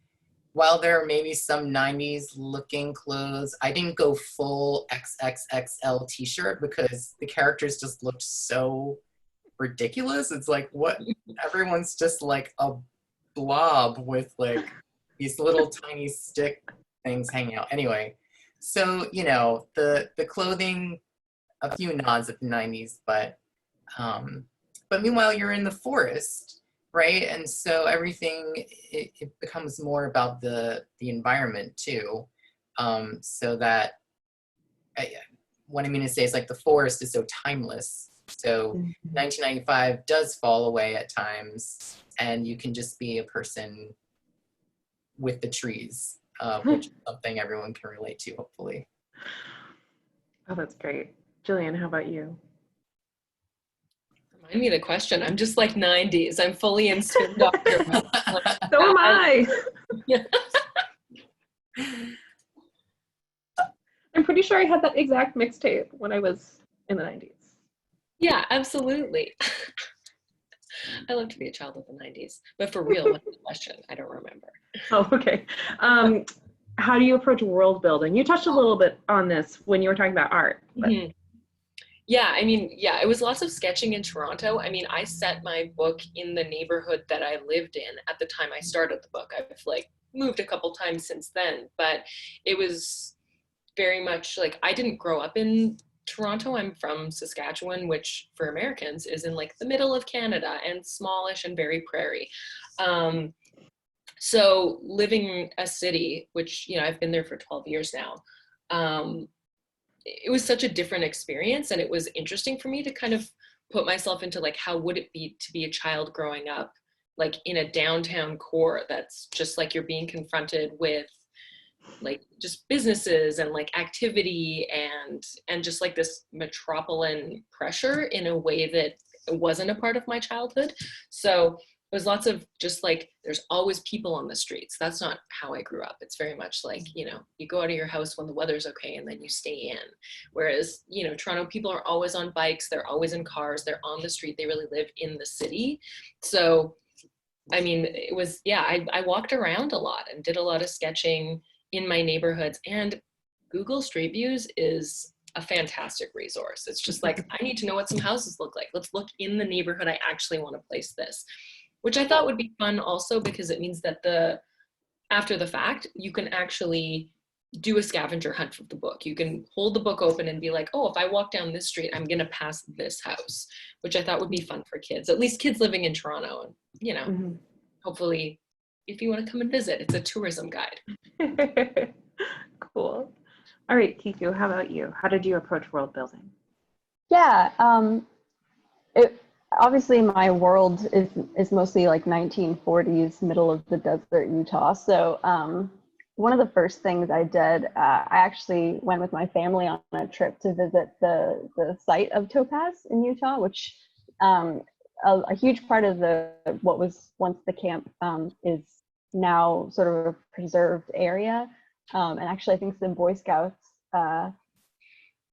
while there are maybe some 90s looking clothes, I didn't go full XXXL t-shirt because the characters just looked so ridiculous. It's like, what? Everyone's just like a blob with like these little tiny stick things hanging out. Anyway, so, you know, the clothing, a few nods at the 90s, but meanwhile you're in the forest, right? And so everything, it becomes more about the environment too. So that, what I mean to say is, like, the forest is so timeless. So 1995 does fall away at times, and you can just be a person with the trees, which is something everyone can relate to, hopefully. Oh, that's great. Jillian, how about you? Remind me of the question. I'm just like 90s. I'm fully in Spin Doctor. So am I. Yeah. I'm pretty sure I had that exact mixtape when I was in the 90s. Yeah, absolutely. I love to be a child of the 90s. But for real, what's the question? I don't remember. Oh, okay. How do you approach world building? You touched a little bit on this when you were talking about art. But... Mm-hmm. Yeah, I mean, yeah, it was lots of sketching in Toronto. I mean, I set my book in the neighborhood that I lived in at the time I started the book. I've, like, moved a couple times since then, but it was very much like, I didn't grow up in Toronto. I'm from Saskatchewan, which for Americans is in like the middle of Canada and smallish and very prairie. So living a city, which, you know, I've been there for 12 years now, it was such a different experience, and it was interesting for me to kind of put myself into like, how would it be to be a child growing up like in a downtown core that's just like, you're being confronted with like just businesses and like activity and just like this metropolitan pressure in a way that wasn't a part of my childhood. So it was lots of just like, there's always people on the streets. That's not how I grew up. It's very much like, you know, you go out of your house when the weather's okay and then you stay in. Whereas, you know, Toronto people are always on bikes, they're always in cars, they're on the street, they really live in the city. So, I mean, it was, yeah, I walked around a lot and did a lot of sketching in my neighborhoods, and Google Street Views is a fantastic resource. It's just like, I need to know what some houses look like. Let's look in the neighborhood I actually want to place this. Which I thought would be fun also, because it means that after the fact, you can actually do a scavenger hunt for the book. You can hold the book open and be like, oh, if I walk down this street, I'm going to pass this house, which I thought would be fun for kids, at least kids living in Toronto. And, you know, hopefully if you want to come and visit, it's a tourism guide. Cool. All right, Kiku, how about you? How did you approach world building? Yeah, obviously my world is mostly like 1940s, middle of the desert Utah. So one of the first things I did, I actually went with my family on a trip to visit the site of Topaz in Utah, which a huge part of what was once the camp is now sort of a preserved area. And actually I think some Boy Scouts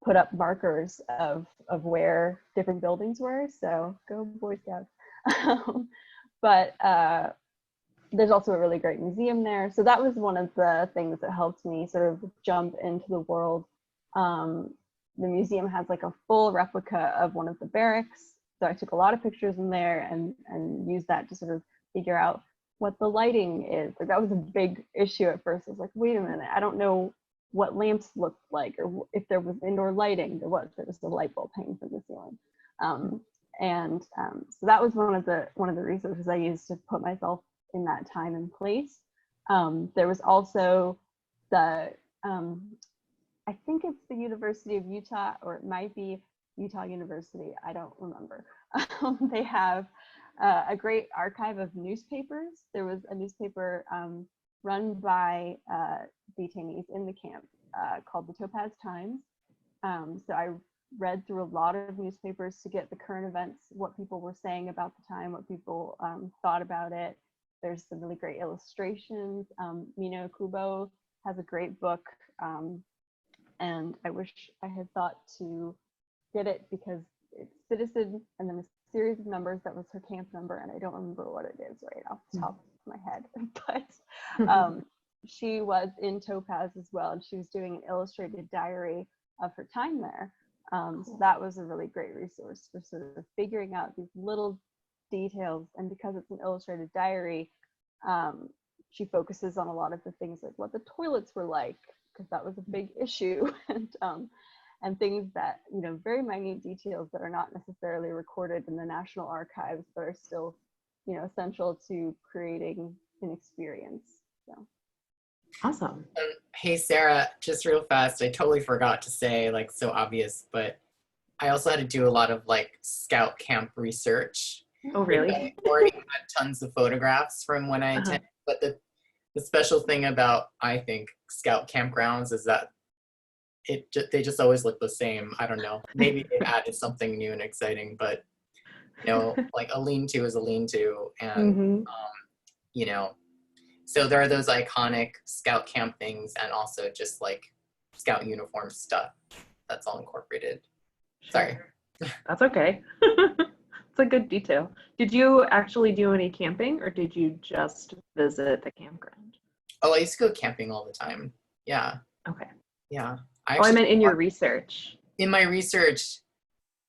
put up markers of where different buildings were, so go Boy Scouts. But there's also a really great museum there, so that was one of the things that helped me sort of jump into the world. The museum has like a full replica of one of the barracks, so I took a lot of pictures in there and used that to sort of figure out what the lighting is. Like, that was a big issue at first. I was like, wait a minute, I don't know what lamps looked like, or if there was indoor lighting. There was a light bulb hanging from the ceiling. So that was one of the resources I used to put myself in that time and place. There was also I think it's the University of Utah, or it might be Utah University, I don't remember. They have a great archive of newspapers. There was a newspaper run by detainees in the camp called the Topaz Times. So I read through a lot of newspapers to get the current events, what people were saying about the time, what people thought about it. There's some really great illustrations. Mino Kubo has a great book, and I wish I had thought to get it, because it's Citizen and then a series of numbers. That was her camp number, and I don't remember what it is right off the top of my head. But she was in Topaz as well, and she was doing an illustrated diary of her time there. So that was a really great resource for sort of figuring out these little details. And because it's an illustrated diary, she focuses on a lot of the things like what the toilets were like, because that was a big issue, and things that, you know, very minute details that are not necessarily recorded in the National Archives, but are still, you know, essential to creating an experience. So. Awesome. Hey, Sarah, just real fast, I totally forgot to say, like, so obvious, but I also had to do a lot of like scout camp research. Oh, really? I already had tons of photographs from when I attended, but the special thing about, I think, scout campgrounds is that they just always look the same. I don't know. Maybe they added something new and exciting, but you know, like a lean-to is a lean-to, and you know, so there are those iconic scout camp things, and also just like scout uniform stuff that's all incorporated. Sorry. That's okay. It's a good detail. Did you actually do any camping, or did you just visit the campground? Oh, I used to go camping all the time. Yeah. Okay. Yeah. I meant in your research. In my research,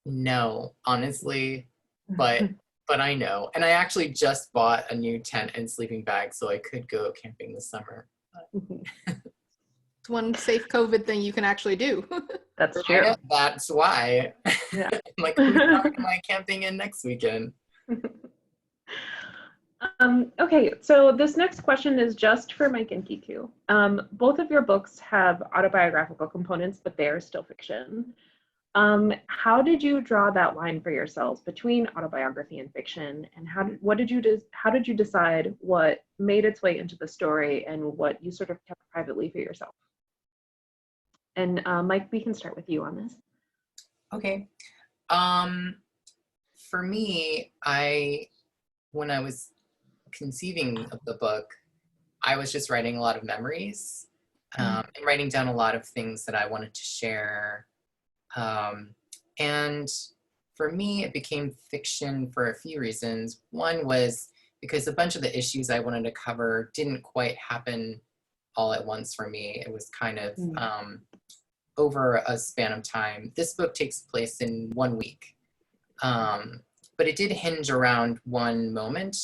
no, honestly. But but I know. And I actually just bought a new tent and sleeping bag so I could go camping this summer. It's one safe COVID thing you can actually do. That's true. That's why. Yeah. I'm like, who am I camping in next weekend? Okay, so this next question is just for Mike and Kiku. Both of your books have autobiographical components, but they are still fiction. How did you draw that line for yourselves between autobiography and fiction, and how did you decide what made its way into the story and what you sort of kept privately for yourself? And Mike, we can start with you on this. Okay. For me, when I was conceiving of the book, I was just writing a lot of memories and writing down a lot of things that I wanted to share. And for me, it became fiction for a few reasons. One was because a bunch of the issues I wanted to cover didn't quite happen all at once for me. It was kind of over a span of time. This book takes place in 1 week, but it did hinge around one moment.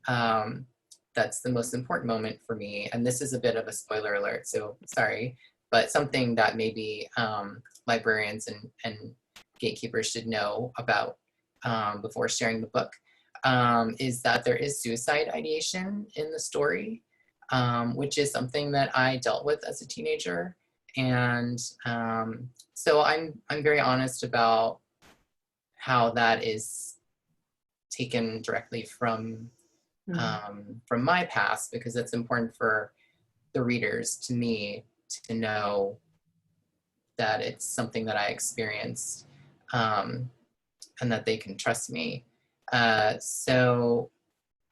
That's the most important moment for me. And this is a bit of a spoiler alert, so sorry, but something that maybe librarians and gatekeepers should know about before sharing the book is that there is suicide ideation in the story, which is something that I dealt with as a teenager. And so I'm very honest about how that is taken directly from my past, because it's important for the readers, to me, to know that it's something that I experienced and that they can trust me. So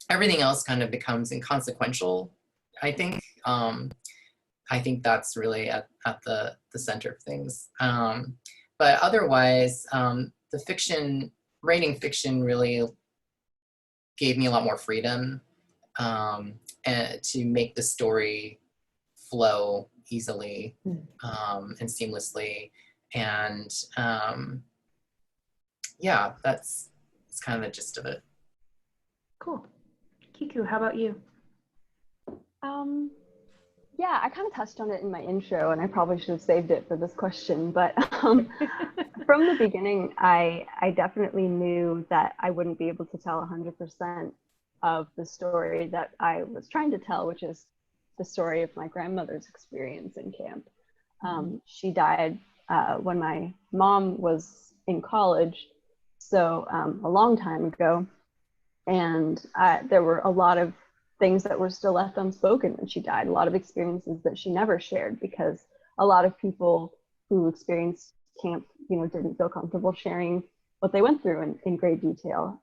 everything else kind of becomes inconsequential, I think. I think that's really at the center of things. But otherwise, writing fiction really gave me a lot more freedom and to make the story flow easily and seamlessly. And yeah, that's kind of the gist of it. Cool. Kiku, how about you? Yeah, I kind of touched on it in my intro, and I probably should have saved it for this question, but from the beginning, I definitely knew that I wouldn't be able to tell 100% of the story that I was trying to tell, which is the story of my grandmother's experience in camp. She died when my mom was in college, so a long time ago, and there were a lot of things that were still left unspoken when she died, a lot of experiences that she never shared, because a lot of people who experienced camp, didn't feel comfortable sharing what they went through in great detail.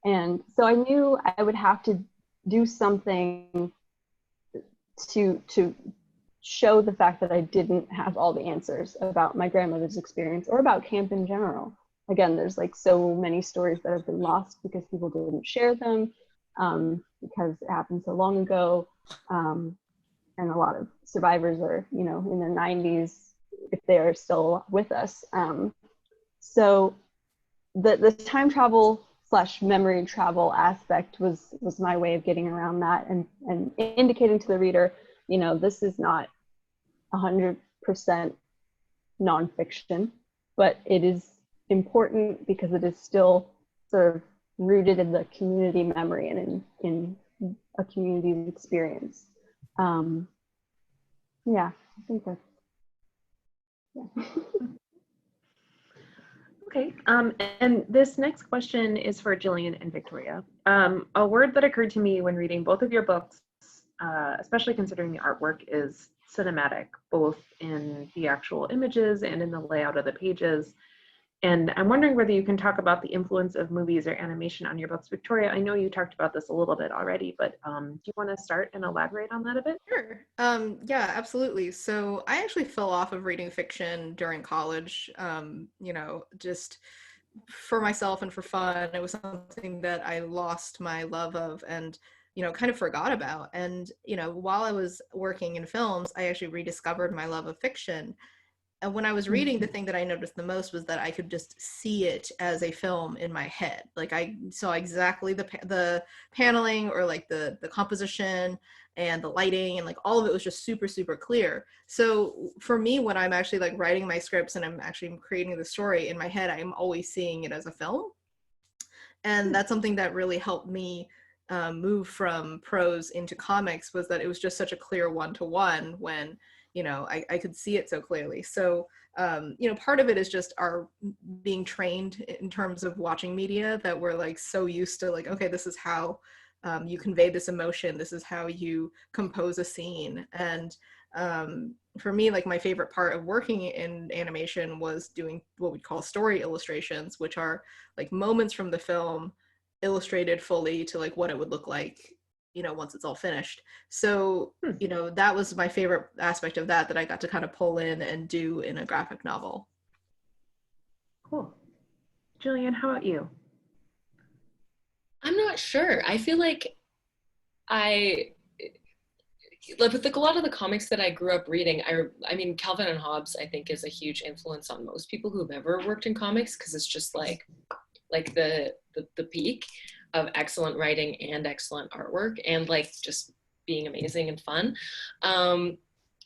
And so I knew I would have to do something to show the fact that I didn't have all the answers about my grandmother's experience or about camp in general. Again, there's like so many stories that have been lost because people didn't share them. Because it happened so long ago, and a lot of survivors are, in their 90s, if they are still with us. So the time travel / memory travel aspect was my way of getting around that and indicating to the reader, this is not 100% nonfiction, but it is important because it is still sort of rooted in the community memory and in a community experience. Yeah, I think that's, yeah. Okay, and this next question is for Jillian and Victoria. A word that occurred to me when reading both of your books, especially considering the artwork, is cinematic, both in the actual images and in the layout of the pages. And I'm wondering whether you can talk about the influence of movies or animation on your books. Victoria, I know you talked about this a little bit already, but do you want to start and elaborate on that a bit? Sure. Yeah, absolutely. So I actually fell off of reading fiction during college, just for myself and for fun. It was something that I lost my love of and, kind of forgot about. And, while I was working in films, I actually rediscovered my love of fiction. And when I was reading, the thing that I noticed the most was that I could just see it as a film in my head. Like I saw exactly the paneling, or like the composition and the lighting, and like all of it was just super, super clear. So for me, when I'm actually like writing my scripts and I'm actually creating the story in my head, I'm always seeing it as a film. And that's something that really helped me move from prose into comics, was that it was just such a clear one-to-one when, you know, I could see it so clearly. So, you know, part of it is just our being trained in terms of watching media, that we're like so used to like, okay, this is how you convey this emotion. This is how you compose a scene. And for me, like my favorite part of working in animation was doing what we call story illustrations, which are like moments from the film illustrated fully to like what it would look like, you know, once it's all finished. So, you know, that was my favorite aspect of that I got to kind of pull in and do in a graphic novel. Cool. Jillian, how about you? I'm not sure. I feel like with a lot of the comics that I grew up reading, I mean, Calvin and Hobbes, I think, is a huge influence on most people who've ever worked in comics, because it's just like the peak of excellent writing and excellent artwork, and like just being amazing and fun. And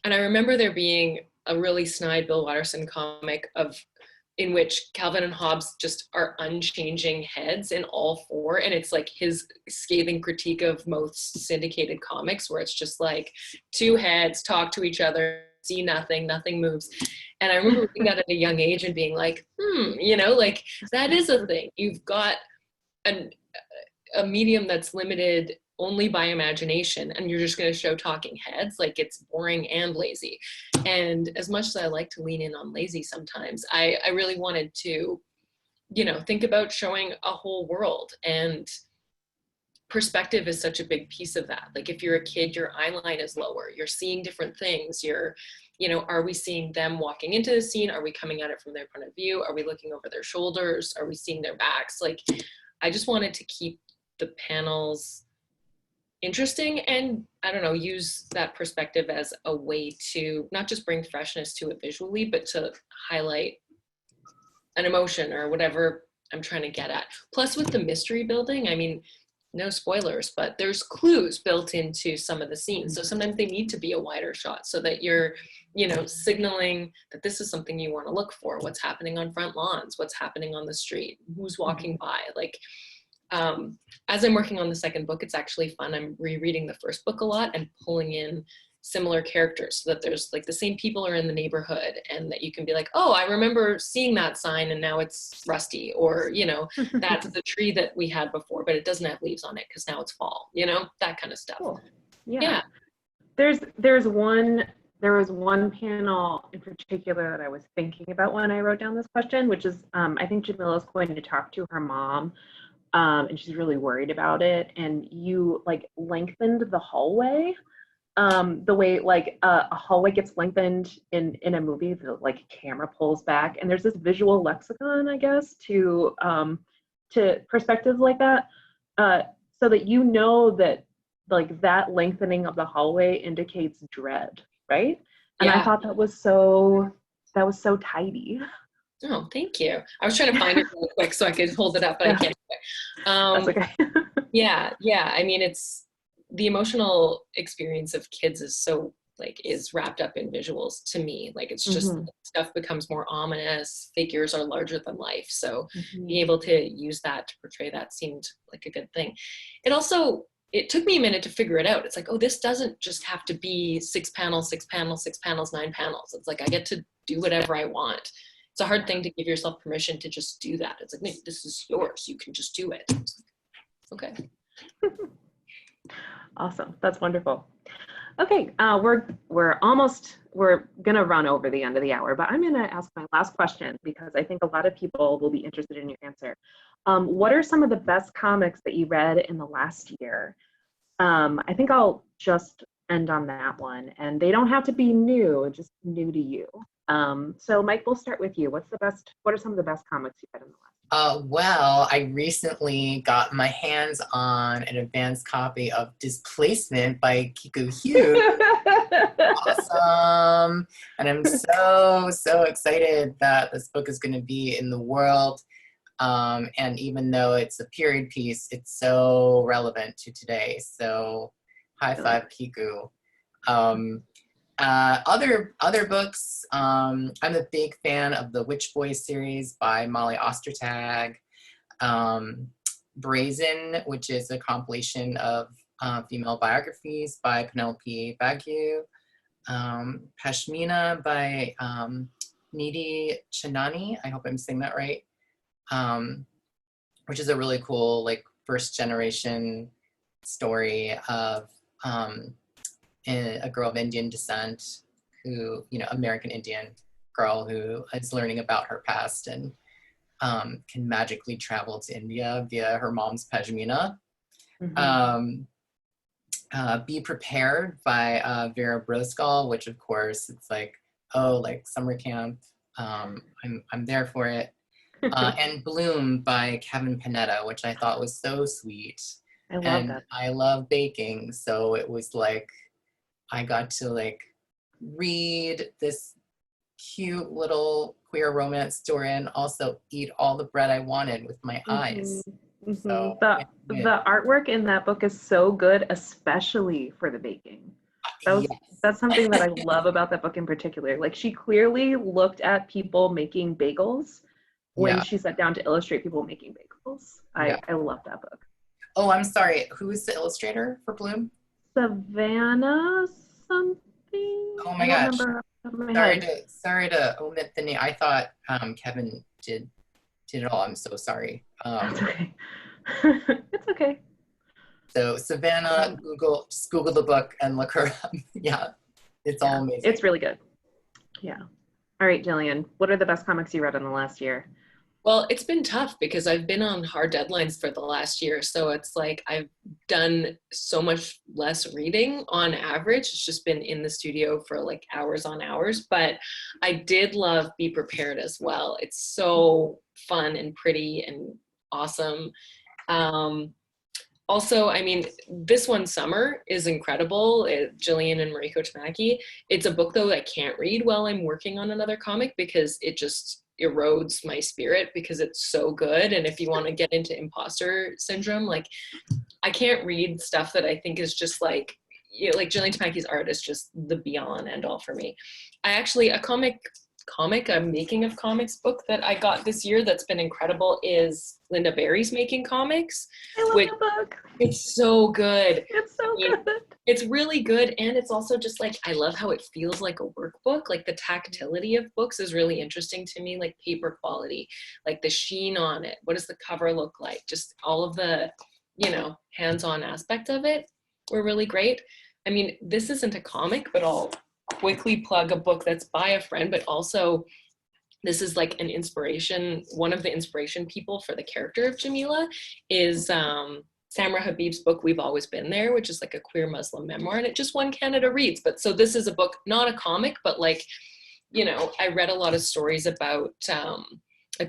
I remember there being a really snide Bill Watterson comic in which Calvin and Hobbes just are unchanging heads in all four. And it's like his scathing critique of most syndicated comics, where it's just like two heads talk to each other, see nothing moves. And I remember reading that at a young age and being like, you know, like that is a thing. You've got a medium that's limited only by imagination, and you're just going to show talking heads. Like, it's boring and lazy. And as much as I like to lean in on lazy sometimes, I really wanted to, you know, think about showing a whole world, and perspective is such a big piece of that. Like, if you're a kid, your eye line is lower, you're seeing different things, you know, are we seeing them walking into the scene? Are we coming at it from their point of view? Are we looking over their shoulders? Are we seeing their backs? Like, I just wanted to keep the panels interesting, and I don't know, use that perspective as a way to not just bring freshness to it visually, but to highlight an emotion or whatever I'm trying to get at. Plus, with the mystery building, I mean, no spoilers, but there's clues built into some of the scenes. So sometimes they need to be a wider shot so that you're, you know, signaling that this is something you want to look for. What's happening on front lawns? What's happening on the street? Who's walking by? Like, as I'm working on the second book, it's actually fun. I'm rereading the first book a lot and pulling in similar characters so that there's like the same people are in the neighborhood, and that you can be like, oh, I remember seeing that sign and now it's rusty, or, you know, that's the tree that we had before, but it doesn't have leaves on it because now it's fall, you know, that kind of stuff. Cool. Yeah. There was one panel in particular that I was thinking about when I wrote down this question, which is, I think Jamila's going to talk to her mom, and she's really worried about it. And you like lengthened the hallway, the way like a hallway gets lengthened in a movie, the like camera pulls back, and there's this visual lexicon, I guess, to perspectives like that, so that you know that like that lengthening of the hallway indicates dread, right? And Yeah. I thought that was so tidy. Oh, thank you. I was trying to find it really quick so I could hold it up, but I can't do it. That's okay. Yeah. I mean, it's the emotional experience of kids is wrapped up in visuals to me. Like, it's just stuff becomes more ominous. Figures are larger than life. So being able to use that to portray that seemed like a good thing. It took me a minute to figure it out. It's like, oh, this doesn't just have to be 6 panels, 9 panels. It's like, I get to do whatever I want. It's a hard thing to give yourself permission to just do that. It's like, no, this is yours. You can just do it. Okay. Awesome. That's wonderful. Okay, we're gonna run over the end of the hour, but I'm gonna ask my last question because I think a lot of people will be interested in your answer. What are some of the best comics that you read in the last year? I think I'll just end on that one, and they don't have to be new, just new to you. So Mike, we'll start with you. What are some of the best comics you've read in the last year? Well, I recently got my hands on an advanced copy of Displacement by Kiku Hughes. Awesome. And I'm so excited that this book is going to be in the world. And even though it's a period piece, it's so relevant to today. So high five, Kiku. Other books, I'm a big fan of the Witch Boys series by Molly Ostertag. Brazen, which is a compilation of female biographies by Penelope Bagu. Pashmina by Nidhi Chanani, I hope I'm saying that right, which is a really cool, like, first generation story of a girl of Indian descent who, American Indian girl who is learning about her past and can magically travel to India via her mom's pashmina. Be Prepared by Vera Broskal, which of course it's like, like summer camp. I'm there for it. And Bloom by Kevin Panetta, which I thought was so sweet. I love that. I love baking, so it was like I got to like read this cute little queer romance story and also eat all the bread I wanted with my eyes. So the artwork in that book is so good, especially for the baking. That's something that I love about that book in particular. Like, she clearly looked at people making bagels when she sat down to illustrate people making bagels. I love that book. Oh, I'm sorry. Who is the illustrator for Bloom? Savannah something. Oh my gosh. Sorry to omit the name. I thought Kevin did it all. I'm so sorry. That's okay. It's okay. So Savannah, just Google the book and look her up. It's all amazing. It's really good. Yeah. All right, Jillian, what are the best comics you read in the last year? Well, it's been tough because I've been on hard deadlines for the last year. So it's like I've done so much less reading on average. It's just been in the studio for like hours on hours. But I did love Be Prepared as well. It's so fun and pretty and awesome. Also, I mean, this one, Summer, is incredible. Jillian and Mariko Tamaki. It's a book, though, I can't read while I'm working on another comic because it just erodes my spirit because it's so good. And if you want to get into imposter syndrome, like, I can't read stuff that I think is just like, like Jillian Tamaki's art is just the beyond end all for me. I actually, a making of comics book that I got this year that's been incredible is Linda Barry's Making Comics. I love that book. It's so good. It's so good. It's really good, and it's also just like, I love how it feels like a workbook. Like, the tactility of books is really interesting to me, like paper quality, like the sheen on it. What does the cover look like? Just all of the, hands-on aspect of it were really great. I mean, this isn't a comic, but I'll quickly plug a book that's by a friend, but also this is like an inspiration. One of the inspiration people for the character of Jamila is Samra Habib's book, We've Always Been There, which is like a queer Muslim memoir, and it just won Canada Reads. But so this is a book, not a comic, but like, I read a lot of stories about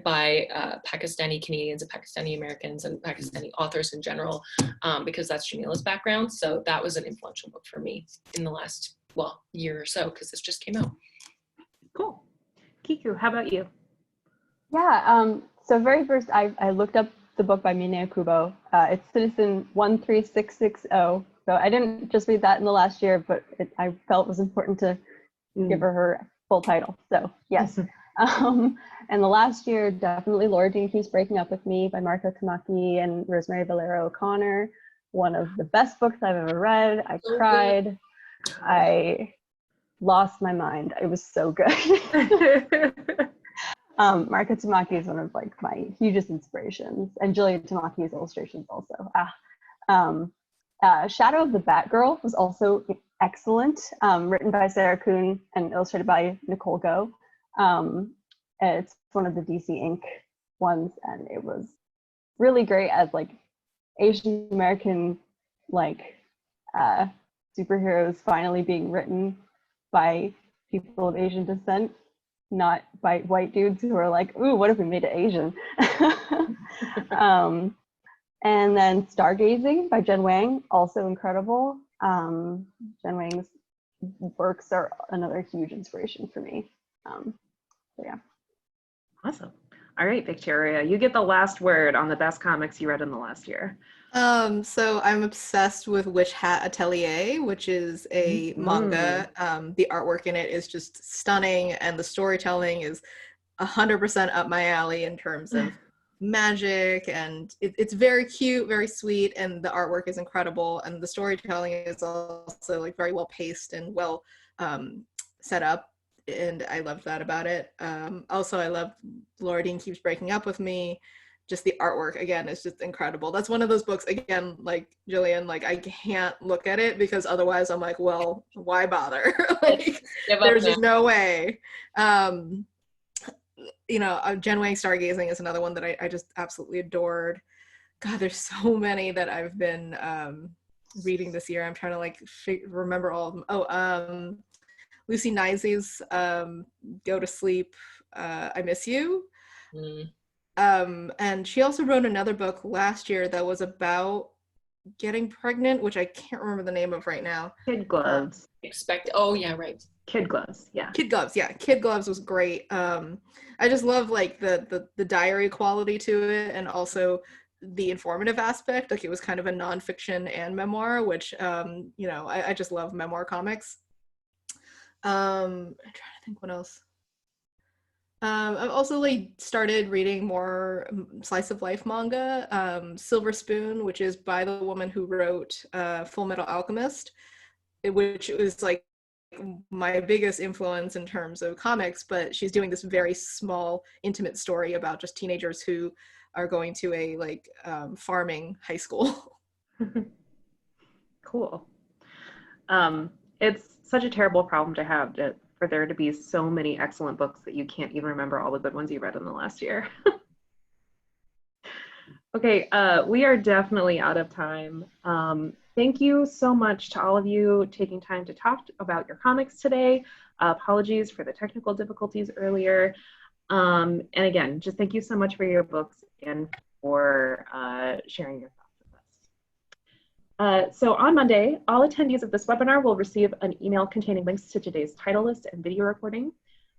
by Pakistani Canadians and Pakistani Americans and Pakistani authors in general, because that's Jamila's background. So that was an influential book for me in the last, year or so, because this just came out. Cool. Kiku, how about you? Yeah, so very first, I looked up the book by Mineo Kubo. It's Citizen 13660. So I didn't just read that in the last year, but I felt it was important to give her full title. So yes. And the last year, definitely Laura Jean Keeps Breaking Up With Me by Mariko Tamaki and Rosemary Valero O'Connor. One of the best books I've ever read. I cried. I lost my mind. It was so good. Mariko Tamaki is one of like my hugest inspirations, and Jillian Tamaki's illustrations also. Shadow of the Batgirl was also excellent, written by Sarah Kuhn and illustrated by Nicole Go. It's one of the DC Inc. ones, and it was really great as like Asian American like superheroes finally being written by people of Asian descent, not by white dudes who are like, ooh, what if we made it Asian? And then Stargazing by Jen Wang, also incredible. Jen Wang's works are another huge inspiration for me. So yeah. Awesome. All right, Victoria, you get the last word on the best comics you read in the last year. So I'm obsessed with Witch Hat Atelier, which is a manga. The artwork in it is just stunning, and the storytelling is 100% up my alley in terms of magic, and it's very cute, very sweet, and the artwork is incredible, and the storytelling is also like very well paced and well set up, and I loved that about it. Also, I love Laura Dean Keeps Breaking Up With Me. Just the artwork again is just incredible. That's one of those books, again, like Jillian, like I can't look at it because otherwise I'm like, well, why bother? Like there's just no way. Genway Stargazing is another one that I just absolutely adored. God, there's so many that I've been reading this year. I'm trying to like remember all of them. Lucy Knise's Go to Sleep, I Miss You. And she also wrote another book last year that was about getting pregnant, which I can't remember the name of right now. Kid Gloves. Oh yeah, right. Kid Gloves, yeah. Kid Gloves, yeah. Kid Gloves was great. I just love like the diary quality to it, and also the informative aspect. Like it was kind of a nonfiction and memoir, which I just love memoir comics. I'm trying to think what else. I've also like started reading more slice of life manga. Silver Spoon, which is by the woman who wrote Full Metal Alchemist, which was like my biggest influence in terms of comics, but she's doing this very small, intimate story about just teenagers who are going to a like farming high school. Cool. It's such a terrible problem to have for there to be so many excellent books that you can't even remember all the good ones you read in the last year. Okay, we are definitely out of time. Thank you so much to all of you taking time to talk about your comics today. Apologies for the technical difficulties earlier. And again, just thank you so much for your books and for sharing your thoughts with us. So on Monday, all attendees of this webinar will receive an email containing links to today's title list and video recording.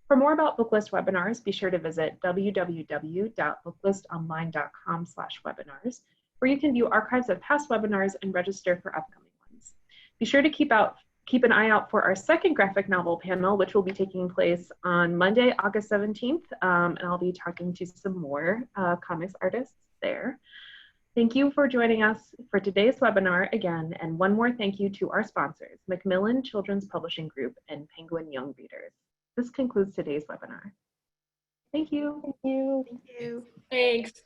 For more about Booklist webinars, be sure to visit www.booklistonline.com/webinars, where you can view archives of past webinars and register for upcoming ones. Be sure to keep an eye out for our second graphic novel panel, which will be taking place on Monday, August 17th, and I'll be talking to some more comics artists there. Thank you for joining us for today's webinar again, and one more thank you to our sponsors, Macmillan Children's Publishing Group and Penguin Young Readers. This concludes today's webinar. Thank you. Thank you. Thank you. Thanks.